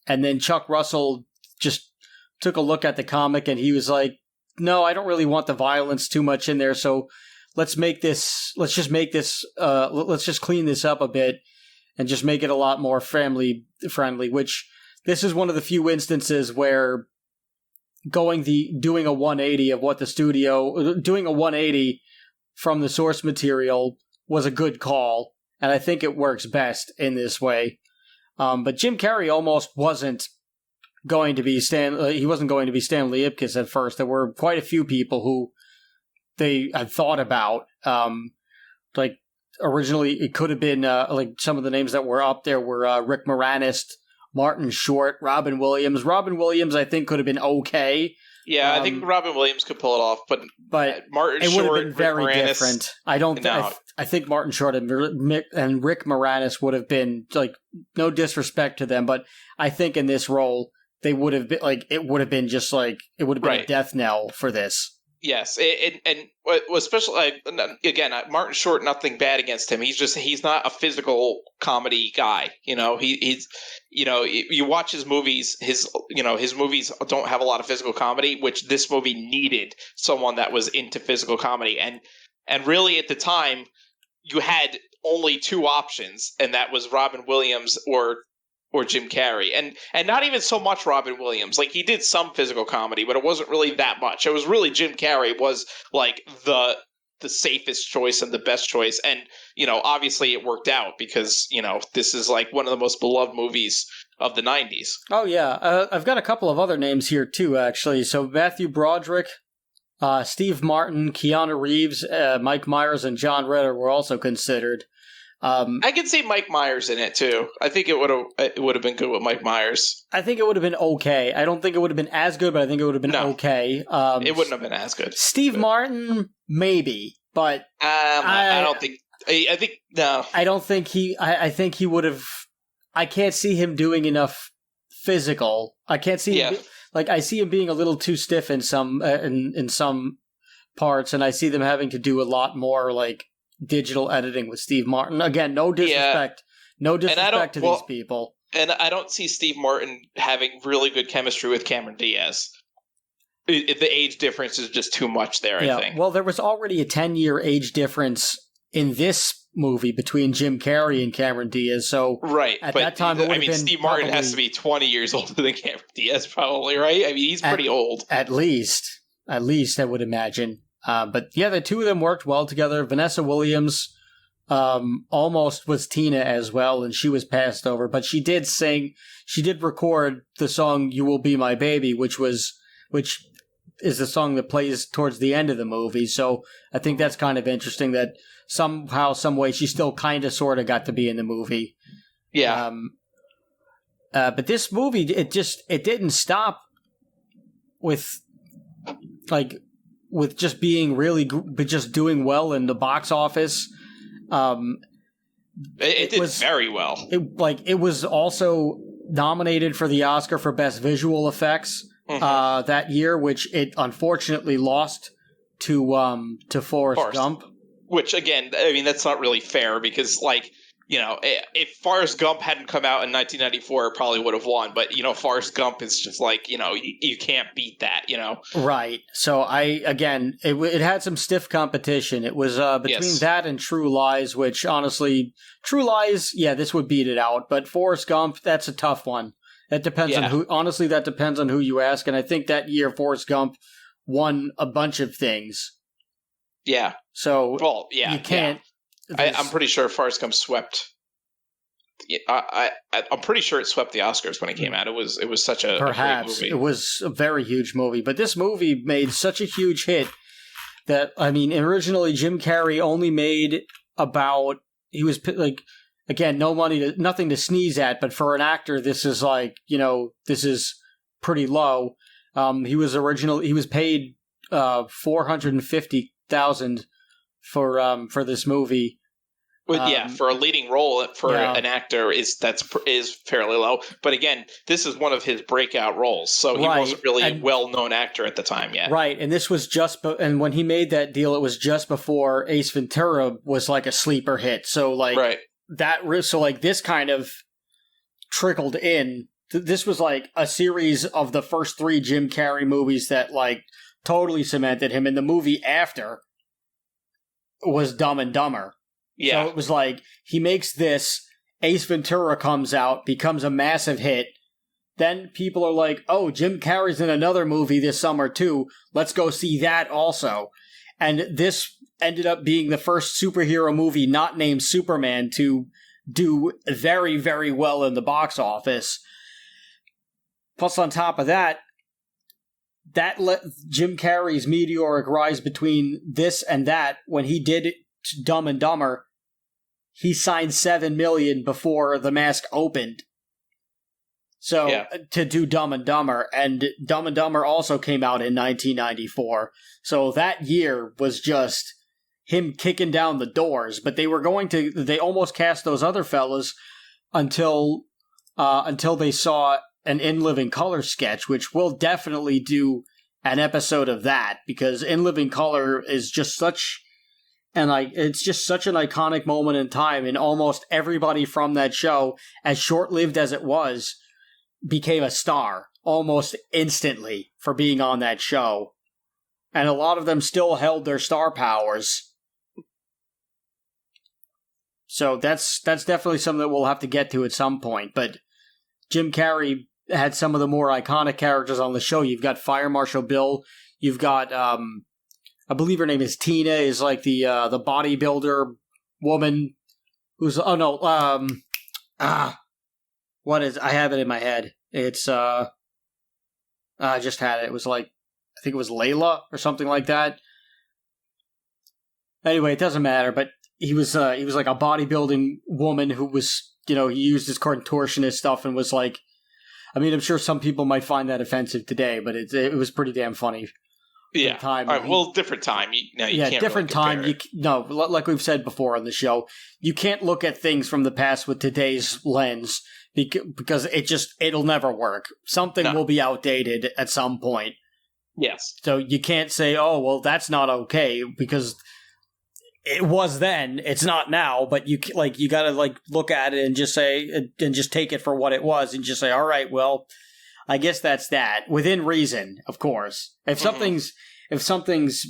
then Chuck Russell just took a look at the comic and he was like, "No, I don't really want the violence too much in there. So let's just clean this up a bit and just make it a lot more family friendly." Which this is one of the few instances where doing a 180 of what the studio, doing a 180 from the source material was a good call, and I think it works best in this way. But Jim Carrey almost wasn't going to be he wasn't going to be Stanley Ipkiss at first. There were quite a few people who they had thought about. Like originally, it could have been like some of the names that were up there were Rick Moranis, Martin Short, Robin Williams. Robin Williams, I think, could have been okay. Yeah, I think Robin Williams could pull it off, but Martin it Short would have been very Rick Moranis, different. I don't. No. I think Martin Short and Rick Moranis would have been like, no disrespect to them, but I think in this role they would have been like, it would have been just like, it would have been a death knell for this. Yes, and especially again, Martin Short. Nothing bad against him. He's not a physical comedy guy. He's you watch his movies. His movies don't have a lot of physical comedy, which this movie needed someone that was into physical comedy. And really at the time, you had only 2 options, and that was Robin Williams or Jim Carrey, and not even so much Robin Williams. Like, he did some physical comedy, but it wasn't really that much. It was really Jim Carrey was like the safest choice and the best choice, and obviously it worked out because this is like one of the most beloved movies of the 90s. Oh yeah, I've got a couple of other names here too, actually. So Matthew Broderick, Steve Martin, Keanu Reeves, Mike Myers, and John Ritter were also considered. I could see Mike Myers in it too. I think it would have been good with Mike Myers. I think it would have been okay. I don't think it would have been as good, but I think it would have been okay. It wouldn't have been as good. Steve Martin, maybe, but I don't think. I think no. I don't think he. I think he would have. I can't see him doing enough physical. I can't see him. Like, I see him being a little too stiff in some in some parts, and I see them having to do a lot more like digital editing with Steve Martin. Again, no disrespect. No disrespect to these people. And I don't see Steve Martin having really good chemistry with Cameron Diaz. The age difference is just too much there, I think. Well, there was already a 10-year age difference in this movie between Jim Carrey and Cameron Diaz, so at that time it would have been Steve Martin has to be 20 years older than Cameron Diaz, probably, right? I mean, he's pretty old. At least, I would imagine. But yeah, the two of them worked well together. Vanessa Williams almost was Tina as well, and she was passed over. But she did record the song "You Will Be My Baby," which is the song that plays towards the end of the movie. So I think that's kind of interesting that somehow, some way, she still kind of, sort of got to be in the movie. Yeah. But this movie, it didn't stop with just being but just doing well in the box office. It did very well. It was also nominated for the Oscar for Best Visual Effects that year, which it unfortunately lost to Forrest Gump. Which, again, I mean, that's not really fair because, like, if Forrest Gump hadn't come out in 1994, it probably would have won. But, Forrest Gump is just like, you can't beat that, Right. So it had some stiff competition. It was between that and True Lies, which honestly, True Lies, yeah, this would beat it out. But Forrest Gump, that's a tough one. That depends on who. Honestly, that depends on who you ask. And I think that year Forrest Gump won a bunch of things. Yeah. So you can't. Yeah. I'm pretty sure Forrest Gump swept. I'm pretty sure it swept the Oscars when it came out. It was such a great movie. It was a very huge movie, but this movie made such a huge hit that originally Jim Carrey only made about again, no money, nothing to sneeze at, but for an actor, this is this is pretty low. He was paid $450,000 for this movie. For a leading role for an actor is fairly low. But again, this is one of his breakout roles, so he wasn't really a well-known actor at the time yet. Right, and this was and when he made that deal, it was just before Ace Ventura was like a sleeper hit. So this kind of trickled in. This was like a series of the first 3 Jim Carrey movies that totally cemented him. And the movie after was Dumb and Dumber. Yeah. So it was he makes this, Ace Ventura comes out, becomes a massive hit. Then people are like, oh, Jim Carrey's in another movie this summer too. Let's go see that also. And this ended up being the first superhero movie not named Superman to do very, very well in the box office. Plus, on top of that let Jim Carrey's meteoric rise between this and that. When he did Dumb and Dumber, he signed $7 million before The Mask opened. So to do Dumb and Dumber, and Dumb and Dumber also came out in 1994. So that year was just him kicking down the doors. But they almost cast those other fellas until they saw an In Living Color sketch, which we'll definitely do an episode of that, because In Living Color is just such it's just such an iconic moment in time, and almost everybody from that show, as short-lived as it was, became a star almost instantly for being on that show. And a lot of them still held their star powers. So that's definitely something that we'll have to get to at some point. But Jim Carrey had some of the more iconic characters on the show. You've got Fire Marshal Bill. You've got I believe her name is Tina, is the bodybuilder woman who's what is, I have it in my head. It's I just had it. It was I think it was Layla or something like that. Anyway, it doesn't matter, but he was like a bodybuilding woman who was, he used his contortionist stuff and was I'm sure some people might find that offensive today, but it was pretty damn funny. Yeah. Time. All right. Well, different time. You can't different really time. Like we've said before on the show, you can't look at things from the past with today's lens because it'll never work. Something will be outdated at some point. Yes. So you can't say, oh, well, that's not okay, because it was then, it's not now. But you gotta look at it and just say, and just take it for what it was, and just say, all right, well, I guess that's that, within reason, of course. If something's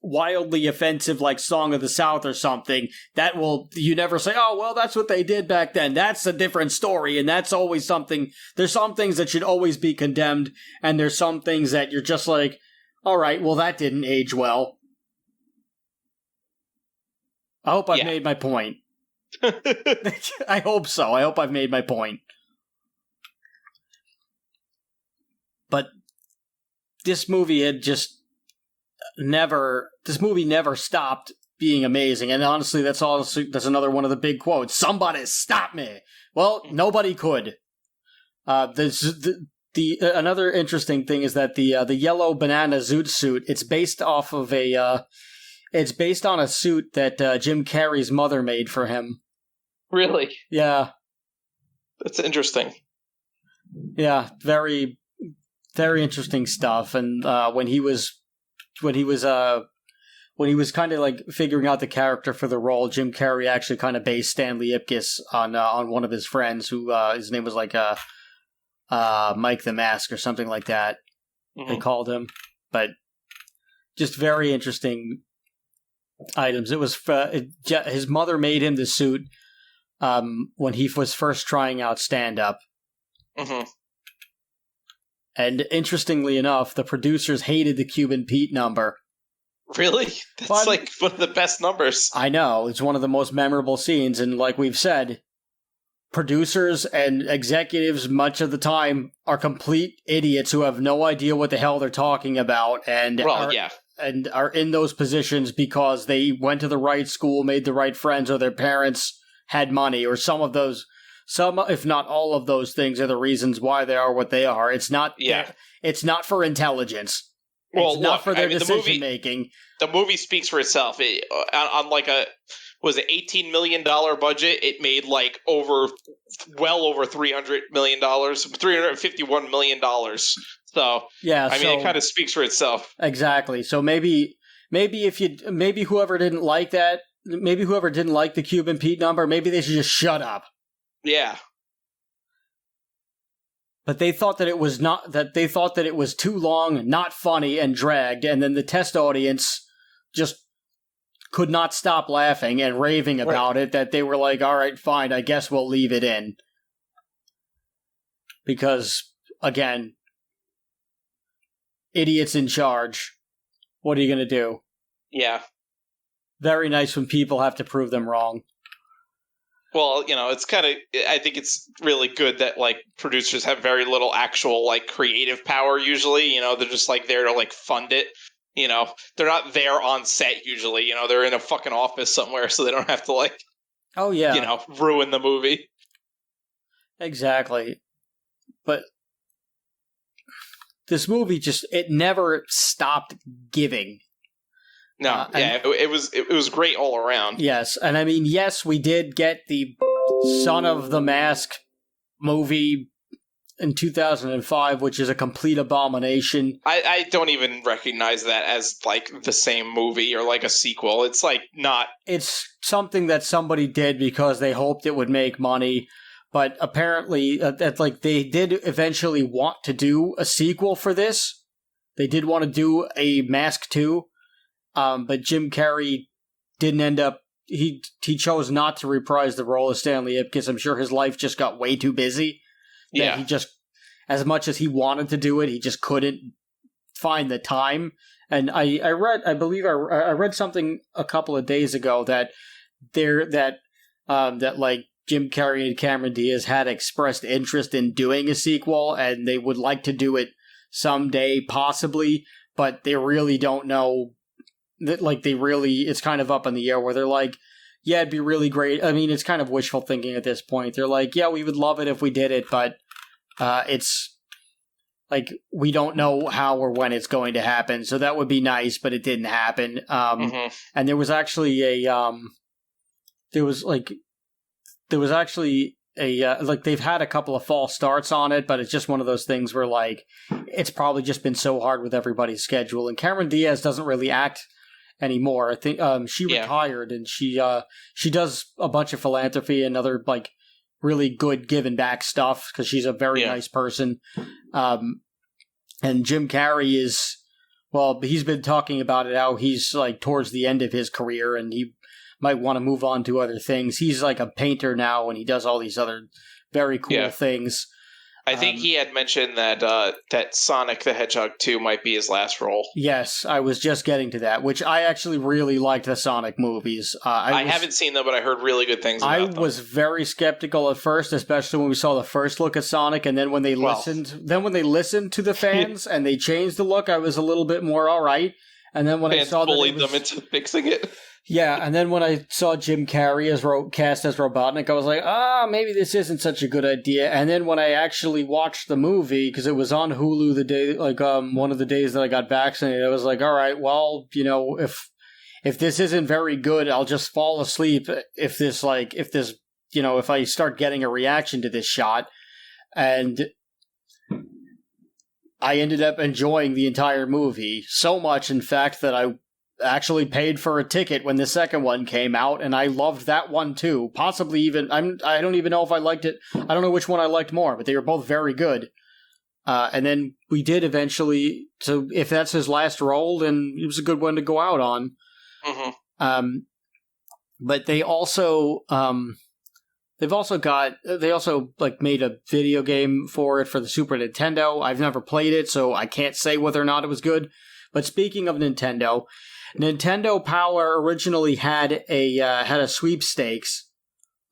wildly offensive, like Song of the South or something, you never say, oh, well, that's what they did back then. That's a different story, and that's always something. There's some things that should always be condemned, and there's some things that you're just like, all right, well, that didn't age well. I hope I've made my point. I hope so. I hope I've made my point. But this movie never stopped being amazing. And honestly, that's another one of the big quotes. Somebody stop me. Well, nobody could. Another interesting thing is that the yellow banana zoot suit, it's based on a suit that Jim Carrey's mother made for him. Really? Yeah. That's interesting. Yeah, very, very interesting stuff. And when he was when he was kind of like figuring out the character for the role, Jim Carrey actually kind of based Stanley Ipkiss on one of his friends who his name was like Mike the Mask or something like that. They called him, but just very interesting items. It was his mother made him the suit when he was first trying out stand-up. And interestingly enough, the producers hated the Cuban Pete number. Really? That's like one of the best numbers. I know. It's one of the most memorable scenes, and like we've said, producers and executives much of the time are complete idiots who have no idea what the hell they're talking about, and are in those positions because they went to the right school, made the right friends, or their parents had money, or some, if not all of those things are the reasons why they are what they are. It's not. It's not for intelligence. It's not for their decision making. The movie speaks for itself. On like $18 million budget, it made like well over $300 million, $351 million. So I mean, it kind of speaks for itself. Exactly. So maybe whoever didn't like that, maybe whoever didn't like the Cuban Pete number, maybe they should just shut up. Yeah. But they thought that it was too long, not funny, and dragged, and then the test audience just could not stop laughing and raving about it, that they were like, all right, fine, I guess we'll leave it in. Because, again, idiots in charge. What are you going to do? Yeah. Very nice when people have to prove them wrong. Well, it's kind of, I think it's really good that, like, producers have very little actual, like, creative power usually. They're just, like, there to, like, fund it. They're not there on set usually. They're in a fucking office somewhere, so they don't have to, like, ruin the movie. Exactly. But this movie it never stopped giving. No, it was great all around. Yes, and I mean, yes, we did get the Son of the Mask movie in 2005, which is a complete abomination. I don't even recognize that as, like, the same movie or, like, a sequel. It's, like, not... It's something that somebody did because they hoped it would make money, but apparently, they did eventually want to do a sequel for this. They did want to do a Mask 2. But Jim Carrey didn't end up... He chose not to reprise the role of Stanley Ipkiss. I'm sure his life just got way too busy. Yeah. He just... As much as he wanted to do it, he just couldn't find the time. And I read something a couple of days ago that like Jim Carrey and Cameron Diaz had expressed interest in doing a sequel, and they would like to do it someday, possibly, but they really don't know... it's kind of up in the air where they're like, yeah, it'd be really great. I mean, it's kind of wishful thinking at this point. They're like, yeah, we would love it if we did it, but it's like, we don't know how or when it's going to happen. So that would be nice, but it didn't happen. And there was actually they've had a couple of false starts on it, but it's just one of those things where, like, it's probably just been so hard with everybody's schedule. And Cameron Diaz doesn't really act anymore. I think she retired, and she does a bunch of philanthropy and other, like, really good giving back stuff because she's a very nice person. And Jim Carrey he's been talking about it, how he's, like, towards the end of his career, and he might want to move on to other things. He's like a painter now, and he does all these other very cool things. I think he had mentioned that Sonic the Hedgehog 2 might be his last role. Yes, I was just getting to that, which I actually really liked the Sonic movies. I haven't seen them, but I heard really good things about them. I was very skeptical at first, especially when we saw the first look at Sonic, and then when they listened to the fans and they changed the look, I was a little bit more all right. And then when I saw bullied them into fixing it. Yeah, and then when I saw Jim Carrey cast as Robotnik, I was like, maybe this isn't such a good idea. And then when I actually watched the movie, because it was on Hulu the day, one of the days that I got vaccinated, I was like, all right, well, if this isn't very good, I'll just fall asleep if I start getting a reaction to this shot. And I ended up enjoying the entire movie so much, in fact, that I actually paid for a ticket when the second one came out, and I loved that one too. Possibly even, I don't even know if I liked it. I don't know which one I liked more, but they were both very good. And then we did eventually, so if that's his last role, then it was a good one to go out on. Mm-hmm. But they also, they also like made a video game for it for the Super Nintendo. I've never played it, so I can't say whether or not it was good. But speaking of Nintendo, Nintendo Power originally had a sweepstakes.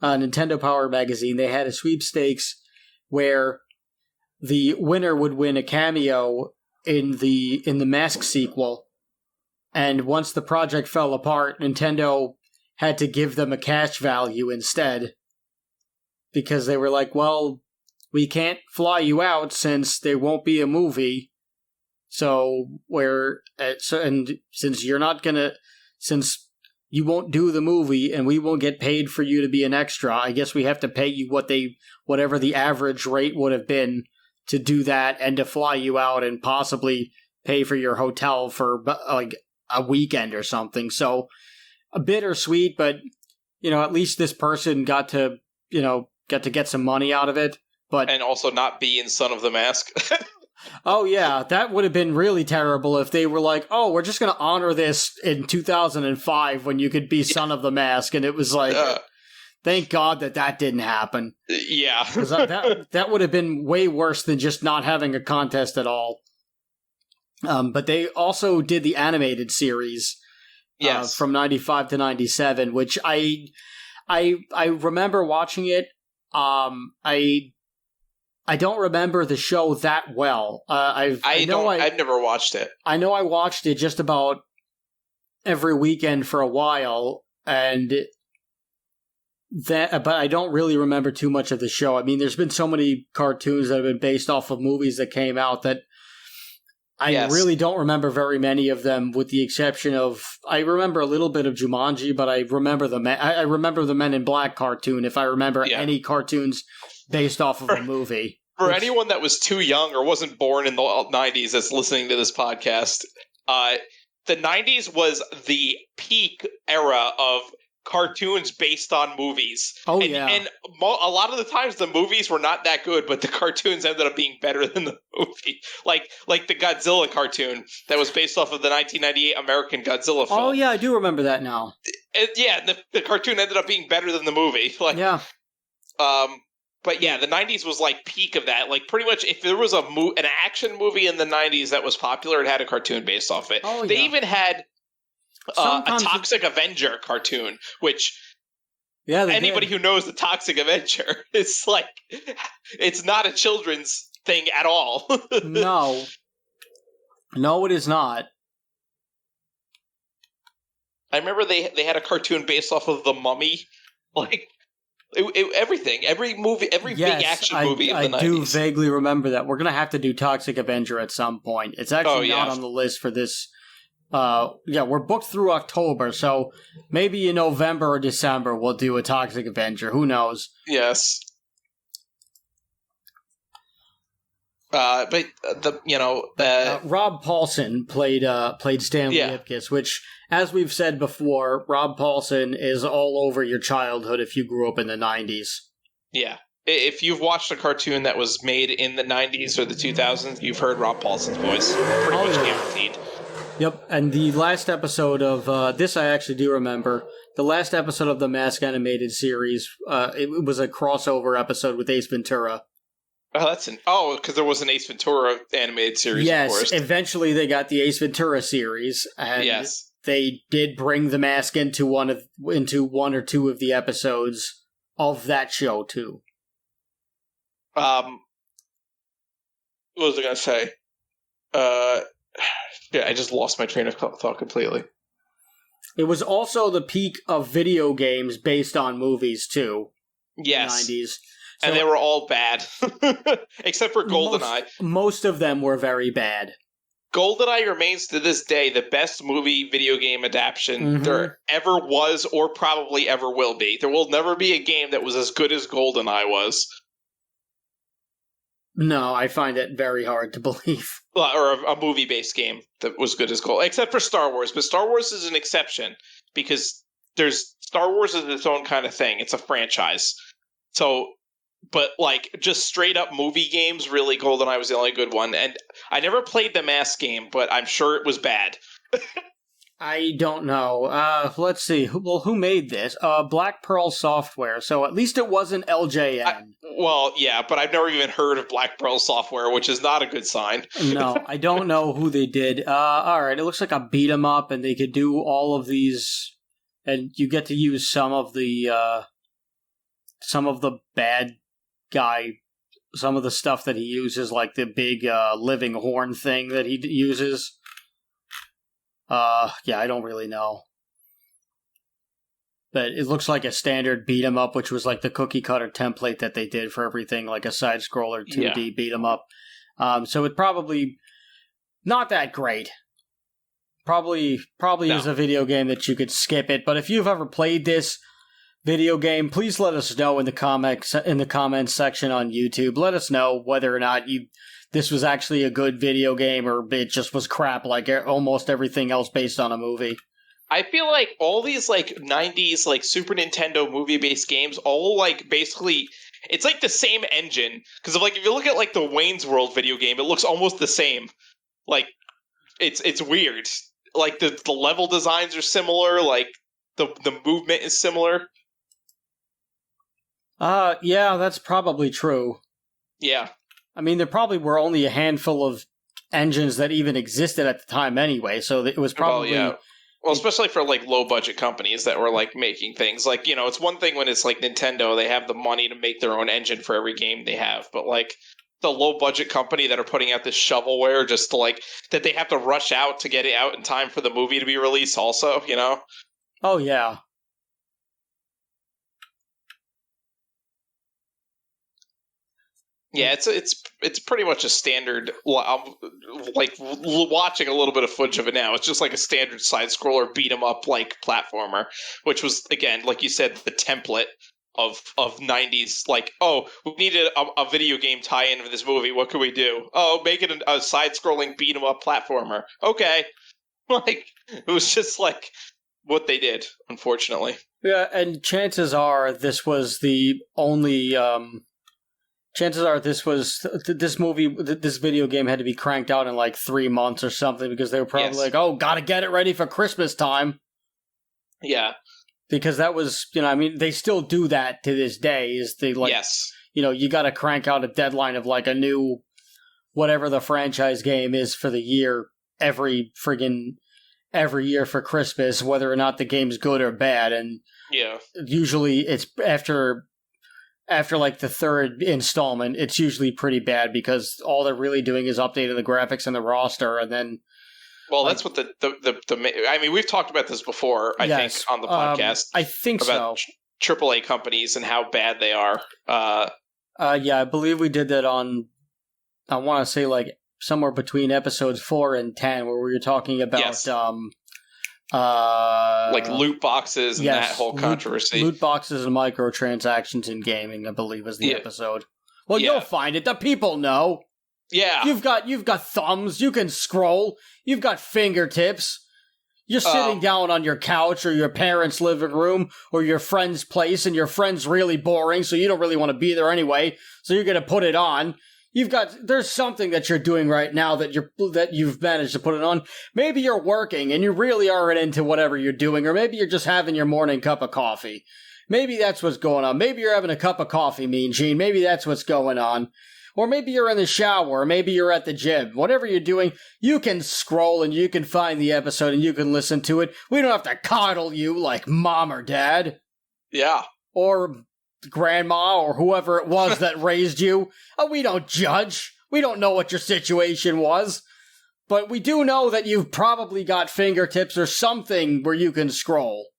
Nintendo Power magazine, they had a sweepstakes where the winner would win a cameo in the Mask sequel. And once the project fell apart, Nintendo had to give them a cash value instead. Because they were like, well, we can't fly you out since there won't be a movie. So since you won't do the movie and we won't get paid for you to be an extra, I guess we have to pay you whatever the average rate would have been to do that and to fly you out and possibly pay for your hotel for like a weekend or something. So a bittersweet, but at least this person got to get some money out of it. And also not be in Son of the Mask. Oh, yeah, that would have been really terrible if they were like, oh, we're just going to honor this in 2005 when you could be Son of the Mask. And it was like, thank God that didn't happen. Yeah. that would have been way worse than just not having a contest at all. But they also did the animated series from 95 to 97, which I remember watching it. I don't remember the show that well. I've never watched it. I know I watched it just about every weekend for a while, but I don't really remember too much of the show. I mean, there's been so many cartoons that have been based off of movies that came out that I really don't remember very many of them, with the exception of, I remember a little bit of Jumanji, but I remember I remember the Men in Black cartoon, if I remember any cartoons based off of a movie. For anyone that was too young or wasn't born in the 90s that's listening to this podcast, the 90s was the peak era of cartoons based on movies. Oh, and a lot of the times the movies were not that good, but the cartoons ended up being better than the movie. Like the Godzilla cartoon that was based off of the 1998 American Godzilla film. Oh, yeah, I do remember that now. The cartoon ended up being better than the movie. But yeah, the 90s was like peak of that. Like pretty much if there was an action movie in the 90s that was popular, it had a cartoon based off it. Oh, they even had a Toxic Avenger cartoon, which anybody who knows the Toxic Avenger is like, it's not a children's thing at all. No, it is not. I remember they had a cartoon based off of The Mummy, like. Everything, every movie, big action movie in the 90s. I do vaguely remember that. We're going to have to do Toxic Avenger at some point. It's actually not on the list for this. We're booked through October, so maybe in November or December we'll do a Toxic Avenger. Who knows? Yes. Rob Paulson played Stanley Ipkiss, which, as we've said before, Rob Paulson is all over your childhood if you grew up in the 90s. Yeah. If you've watched a cartoon that was made in the 90s or the 2000s, you've heard Rob Paulson's voice. Pretty much guaranteed. Yep, and the last episode of this I actually do remember. The last episode of the Mask animated series, it was a crossover episode with Ace Ventura. Oh, because there was an Ace Ventura animated series. Yes, of course. Eventually they got the Ace Ventura series, and they did bring the Mask into one or two of the episodes of that show too. What was I going to say? I just lost my train of thought completely. It was also the peak of video games based on movies too. Yes. In the 90s. So, and they were all bad. Except for GoldenEye. Most of them were very bad. GoldenEye remains to this day the best movie video game adaptation there ever was or probably ever will be. There will never be a game that was as good as GoldenEye was. No, I find it very hard to believe. Or a movie-based game that was good as gold, except for Star Wars. But Star Wars is an exception because Star Wars is its own kind of thing. It's a franchise. So, but like just straight up movie games, really, GoldenEye was the only good one. And I never played the Mask game, but I'm sure it was bad. I don't know. Let's see. Who made this? Black Pearl Software. So at least it wasn't LJN. Yeah, but I've never even heard of Black Pearl Software, which is not a good sign. No, I don't know who they did. All right, it looks like a beat 'em up, and they could do all of these, and you get to use some of the bad guy, some of the stuff that he uses, like the big living horn thing that he uses. Yeah, I don't really know. But it looks like a standard beat 'em up, which was like the cookie cutter template that they did for everything, like a side scroller 2D beat 'em up. So it probably not that great. Probably is a video game that you could skip it. But if you've ever played this video game, please let us know in the comments section on YouTube. Let us know whether or not this was actually a good video game or it just was crap like almost everything else based on a movie. I feel like all these like 90s like Super Nintendo movie-based games all like basically it's like the same engine because if you look at like the Wayne's World video game, it looks almost the same. Like it's weird. Like the level designs are similar, like the movement is similar. Yeah, that's probably true. Yeah. I mean, there probably were only a handful of engines that even existed at the time anyway, so it was probably... Well, especially for, like, low-budget companies that were, like, making things. Like, you know, it's one thing when it's, like, Nintendo, they have the money to make their own engine for every game they have, but, like, the low-budget company that are putting out this shovelware just to, like, that they have to rush out to get it out in time for the movie to be released also, you know? Oh, yeah. Yeah, it's pretty much a standard. Like watching a little bit of footage of it now, it's just like a standard side scroller beat 'em up like platformer, which was again, like you said, the template of 90s. Like, oh, we needed a video game tie-in for this movie. What can we do? Oh, make it a side scrolling beat 'em up platformer. Okay, like it was just like what they did, unfortunately. Yeah, and chances are this was the only. Chances are this video game had to be cranked out in like 3 months or something because they were probably like, oh, gotta get it ready for Christmas time. Yeah. Because that was, I mean, they still do that to this day. Is they like, you gotta crank out a deadline of like a new, whatever the franchise game is for the year, every year for Christmas, whether or not the game's good or bad. And usually it's after like the third installment, it's usually pretty bad because all they're really doing is updating the graphics and the roster, and then. Well, that's what I mean, we've talked about this before. I think on the podcast. I think about so. AAA companies and how bad they are. Yeah, I believe we did that on. I want to say like somewhere between episodes 4 and 10, where we were talking about. Like loot boxes and that whole controversy. Loot boxes and microtransactions in gaming, I believe, is the episode. Well, you'll find it. The people know. Yeah. You've got thumbs. You can scroll. You've got fingertips. You're sitting down on your couch or your parents' living room or your friend's place, and your friend's really boring, so you don't really want to be there anyway. So you're gonna put it on. There's something that you're doing right now that you've managed to put it on. Maybe you're working and you really aren't into whatever you're doing, or maybe you're just having your morning cup of coffee. Maybe that's what's going on. Maybe you're having a cup of coffee, Mean Gene. Maybe that's what's going on. Or maybe you're in the shower, or maybe you're at the gym. Whatever you're doing, you can scroll and you can find the episode and you can listen to it. We don't have to coddle you like mom or dad. Yeah. Or grandma or whoever it was that raised you. We don't judge. We don't know what your situation was. But we do know that you've probably got fingertips or something where you can scroll.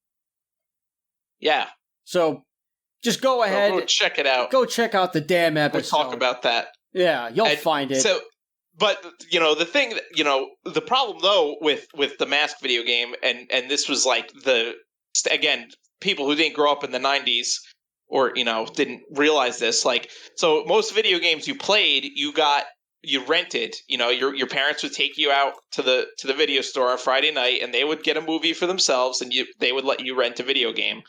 Yeah. So just go ahead. Go check it out. Go check out the damn episode. We'll talk about that. Yeah, you'll find it. So, but, the thing, the problem, though, with the Mask video game, and this was like again, people who didn't grow up in the 90s, or, didn't realize this. Like, so most video games you played, you rented. Your parents would take you out to the video store on Friday night, and they would get a movie for themselves, and they would let you rent a video game.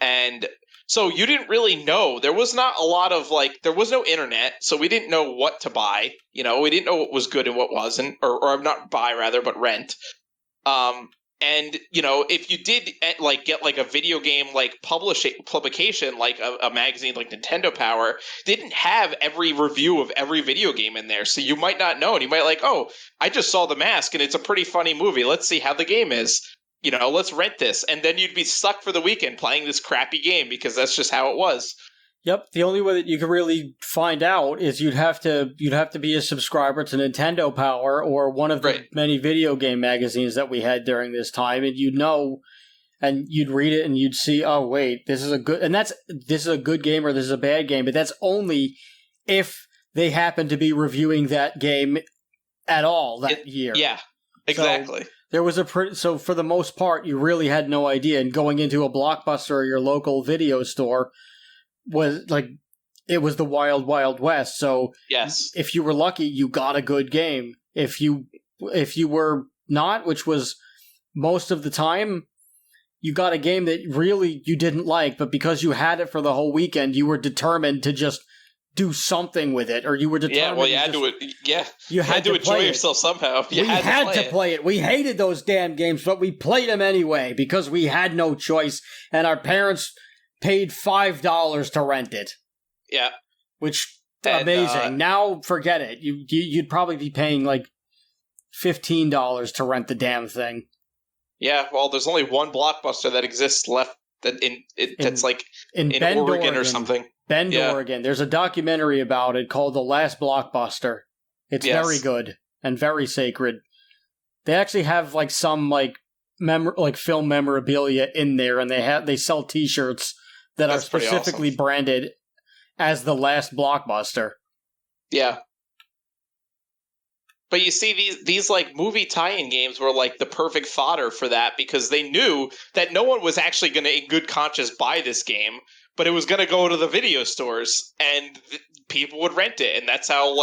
And so you didn't really know. There was not a lot of there was no internet, so we didn't know what to buy. We didn't know what was good and what wasn't, or not buy rather, but rent. And if you did get a video game publication like a magazine like Nintendo Power, didn't have every review of every video game in there, so you might not know, and you might oh, I just saw The Mask and it's a pretty funny movie. Let's see how the game is. Let's rent this, and then you'd be stuck for the weekend playing this crappy game because that's just how it was. Yep, the only way that you could really find out is you'd have to be a subscriber to Nintendo Power or one of the many video game magazines that we had during this time, and and you'd read it and you'd see, oh wait, this is a good game or this is a bad game, but that's only if they happen to be reviewing that game at all that year. Yeah, exactly. So there was so for the most part, you really had no idea, and going into a Blockbuster or your local video store was it was the wild, wild west. So yes, if you were lucky, you got a good game. If you were not, which was most of the time, you got a game that really you didn't like, but because you had it for the whole weekend, you were determined to just do something with it, or you were determined. Yeah, well, you had to enjoy yourself somehow. We had to play it. We hated those damn games, but we played them anyway because we had no choice, and our parents paid $5 to rent it. Yeah, which amazing. Now forget it. You'd probably be paying $15 to rent the damn thing. Yeah, well, there's only one Blockbuster that exists left that's in Bend, Oregon or something. Bend, Oregon. There's a documentary about it called The Last Blockbuster. It's very good and very sacred. They actually have some film memorabilia in there, and they sell T-shirts that are specifically branded as The Last Blockbuster. Yeah. But you see, these movie tie-in games were the perfect fodder for that, because they knew that no one was actually going to, in good conscience, buy this game, but it was going to go to the video stores, and people would rent it, and that's how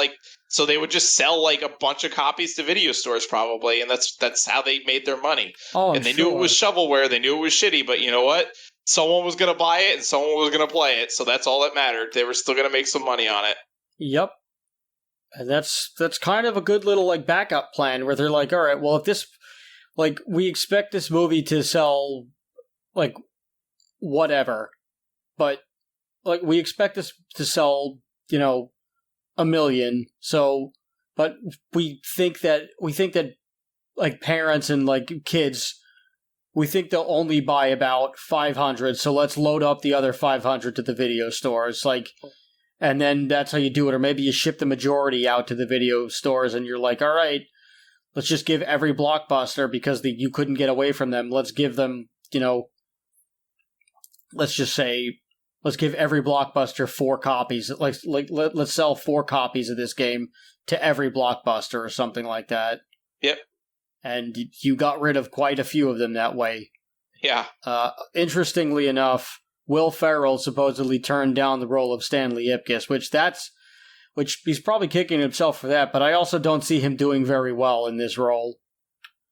so they would just sell a bunch of copies to video stores probably, and that's how they made their money. Oh, and they knew it was shovelware, they knew it was shitty, but you know what? Someone was going to buy it, and someone was going to play it, so that's all that mattered. They were still going to make some money on it. Yep. And that's kind of a good little backup plan where they're all right, well, if this we expect this movie to sell whatever, but we expect this to sell 1 million. So, but we think that parents and kids, we think they'll only buy about 500. So let's load up the other 500 to the video stores. And then that's how you do it. Or maybe you ship the majority out to the video stores and you're all right, let's just give every Blockbuster, because you couldn't get away from them. Let's give them, let's give every Blockbuster 4 copies. Let's sell 4 copies of this game to every Blockbuster or something like that. Yep. And you got rid of quite a few of them that way. Yeah. Interestingly enough, Will Ferrell supposedly turned down the role of Stanley Ipkiss, which he's probably kicking himself for that, but I also don't see him doing very well in this role.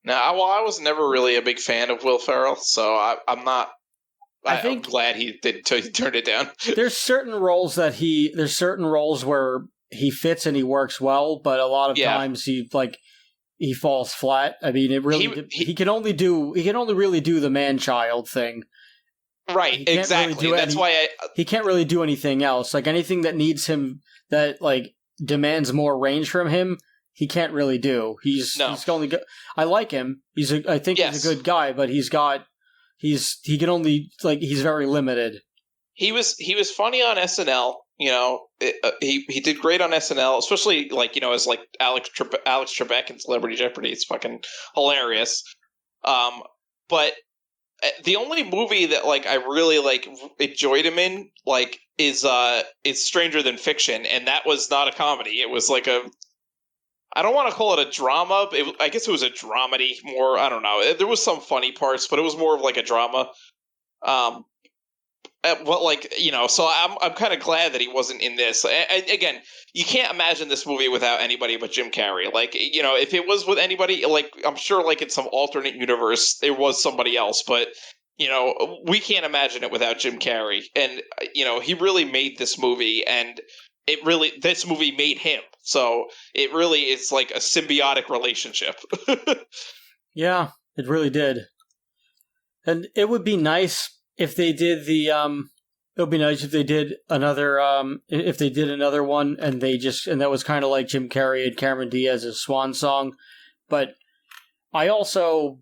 No, I was never really a big fan of Will Ferrell, so I'm not. I'm glad he turned it down. There's certain roles where he fits and he works well, but a lot of times he falls flat. I mean, it really he can only really do the man-child thing. Right, exactly. That's why he can't really do anything else. Anything that needs him, that demands more range from him, he can't really do. He's only good. I like him. I think he's a good guy, but he's very limited. He was funny on SNL. He did great on SNL, especially as Alex Trebek in Celebrity Jeopardy. It's fucking hilarious. But the only movie that I really enjoyed him in is Stranger Than Fiction, and that was not a comedy. It was I don't want to call it a drama. I guess it was a dramedy more. I don't know. There was some funny parts, but it was more of a drama. well, like, so I'm kind of glad that he wasn't in this. Again, you can't imagine this movie without anybody but Jim Carrey. Like, if it was with anybody, like, I'm sure, like, in some alternate universe, there was somebody else, but we can't imagine it without Jim Carrey. And he really made this movie, and this movie made him. So it really is like a symbiotic relationship. Yeah, it really did. And it would be nice if they did it would be nice if they did another one and that was kind of like Jim Carrey and Cameron Diaz's swan song. But I also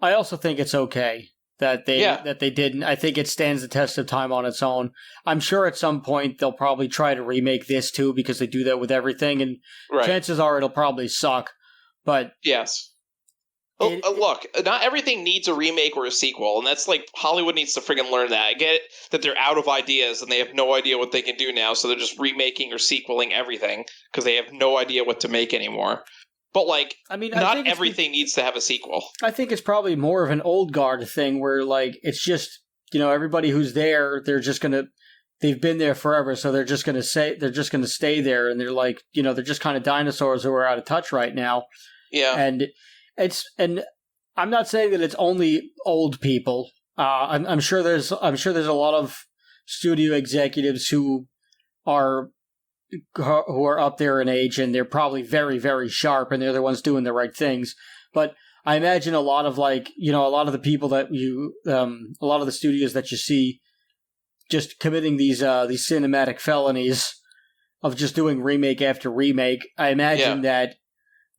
think it's okay that they didn't. I think it stands the test of time on its own. I'm sure at some point they'll probably try to remake this too, because they do that with everything, and chances are it'll probably suck. But yes. Look, not everything needs a remake or a sequel, and that's like Hollywood needs to friggin' learn that. I get that they're out of ideas and they have no idea what they can do now, so they're just remaking or sequeling everything because they have no idea what to make anymore. But, like, not everything needs to have a sequel. I think it's probably more of an old guard thing where, like, it's just, everybody who's there, they've been there forever, so they're just going to stay there, and they're like, they're just kind of dinosaurs who are out of touch right now. Yeah. And I'm not saying that it's only old people. I'm sure there's a lot of studio executives who are up there in age, and they're probably very, very sharp, and they're the ones doing the right things. But I imagine a lot of a lot of the people that a lot of the studios that you see just committing these cinematic felonies of just doing remake after remake. I imagine that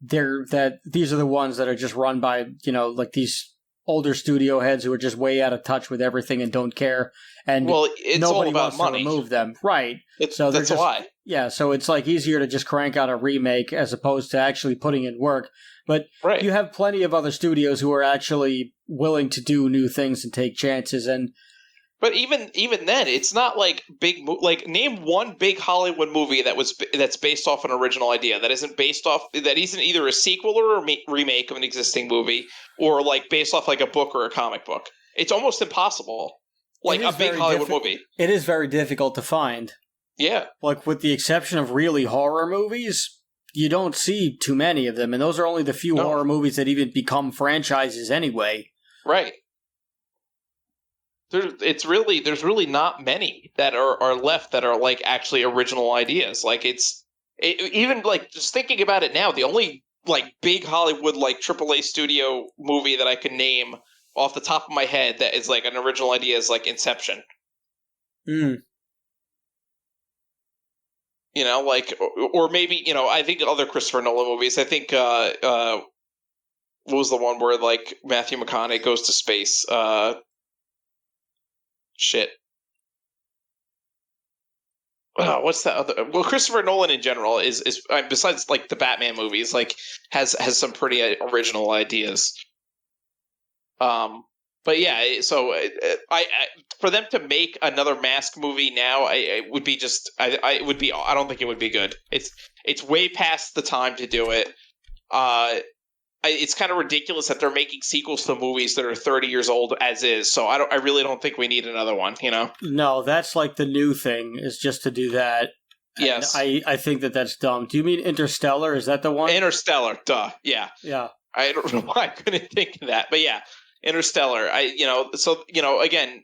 these are the ones that are just run by, like these older studio heads who are just way out of touch with everything and don't care. And it's nobody all about wants money. to remove them. Right. That's why. Yeah, so it's like easier to just crank out a remake as opposed to actually putting in work. But you have plenty of other studios who are actually willing to do new things and take chances. But even then, it's not like name one big Hollywood movie that's based off an original idea that isn't either a sequel or a remake of an existing movie, or like based off like a book or a comic book. It's almost impossible. Like a big Hollywood movie. It is very difficult to find. Yeah. Like, with the exception of really horror movies, you don't see too many of them, and those are only the few horror movies that even become franchises anyway. Right. There's really not many that are left that are like actually original ideas. Like even like just thinking about it now, the only like big Hollywood like AAA studio movie that I can name off the top of my head that is like an original idea is like Inception. Like, or maybe, I think other Christopher Nolan movies. I think, what was the one where, like, Matthew McConaughey goes to space? Shit. What's that other? Well, Christopher Nolan in general is besides, like, the Batman movies, like, has some pretty original ideas. But yeah, so I for them to make another Mask movie now, I don't think it would be good. It's way past the time to do it. It's kind of ridiculous that they're making sequels to movies that are 30 years old as is. So I really don't think we need another one. No, that's like the new thing, is just to do that. Yes, and I think that's dumb. Do you mean Interstellar? Is that the one? Interstellar, duh. Yeah. I don't know why I couldn't think of that, but yeah. Interstellar, again,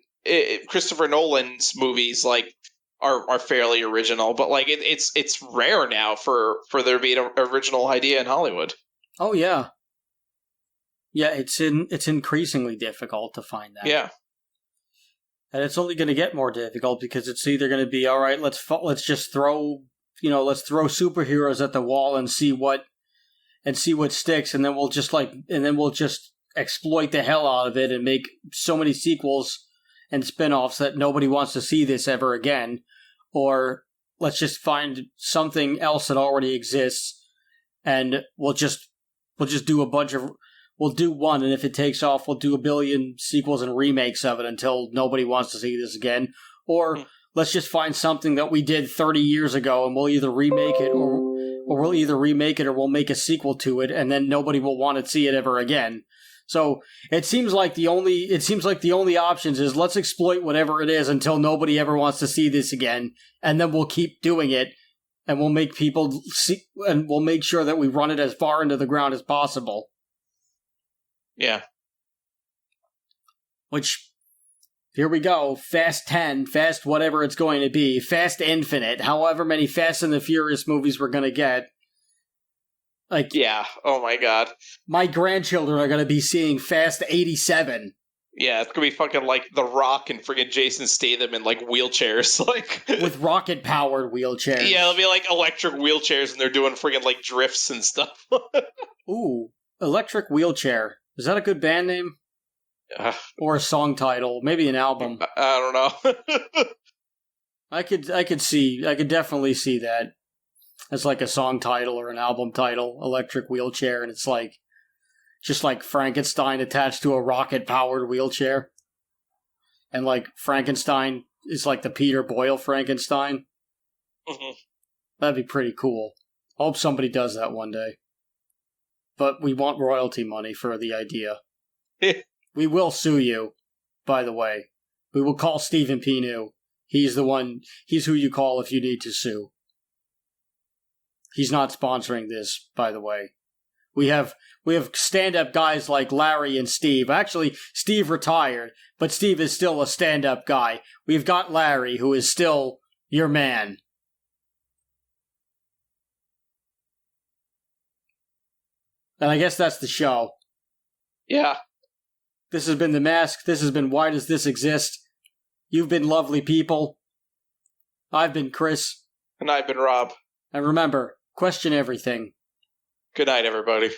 Christopher Nolan's movies like are fairly original, but like it's rare now for there to be an original idea in Hollywood. Oh yeah, it's increasingly difficult to find that. Yeah, and it's only going to get more difficult because it's either going to be all right. Let's just throw superheroes at the wall and see what sticks, and then we'll just exploit the hell out of it and make so many sequels and spin-offs that nobody wants to see this ever again. Or let's just find something else that already exists and we'll do we'll do one, and if it takes off, we'll do a billion sequels and remakes of it until nobody wants to see this again. Or let's just find something that we did 30 years ago and we'll either remake it or we'll make a sequel to it, and then nobody will want to see it ever again. So it seems like the only options is let's exploit whatever it is until nobody ever wants to see this again, and then we'll keep doing it, and we'll make people see, and we'll make sure that we run it as far into the ground as possible. Yeah. Which, here we go, Fast 10, Fast whatever it's going to be, Fast Infinite, however many Fast and the Furious movies we're going to get. Like, yeah, oh my god. My grandchildren are going to be seeing Fast 87. Yeah, it's going to be fucking like The Rock and friggin' Jason Statham in like wheelchairs. Like with rocket-powered wheelchairs. Yeah, it'll be like electric wheelchairs and they're doing friggin' like drifts and stuff. Ooh, Electric Wheelchair. Is that a good band name? Or a song title? Maybe an album. I don't know. I could definitely see that. It's like a song title or an album title, Electric Wheelchair, and it's like, just like Frankenstein attached to a rocket-powered wheelchair. And like, Frankenstein is like the Peter Boyle Frankenstein. Mm-hmm. That'd be pretty cool. I hope somebody does that one day. But we want royalty money for the idea. We will sue you, by the way. We will call Stephen Pinu. He's who you call if you need to sue. He's not sponsoring this, by the way. We have stand-up guys like Larry and Steve. Actually, Steve retired, but Steve is still a stand-up guy. We've got Larry, who is still your man. And I guess that's the show. Yeah. This has been The Mask. This has been Why Does This Exist? You've been lovely people. I've been Chris. And I've been Rob. And remember, question everything. Good night, everybody.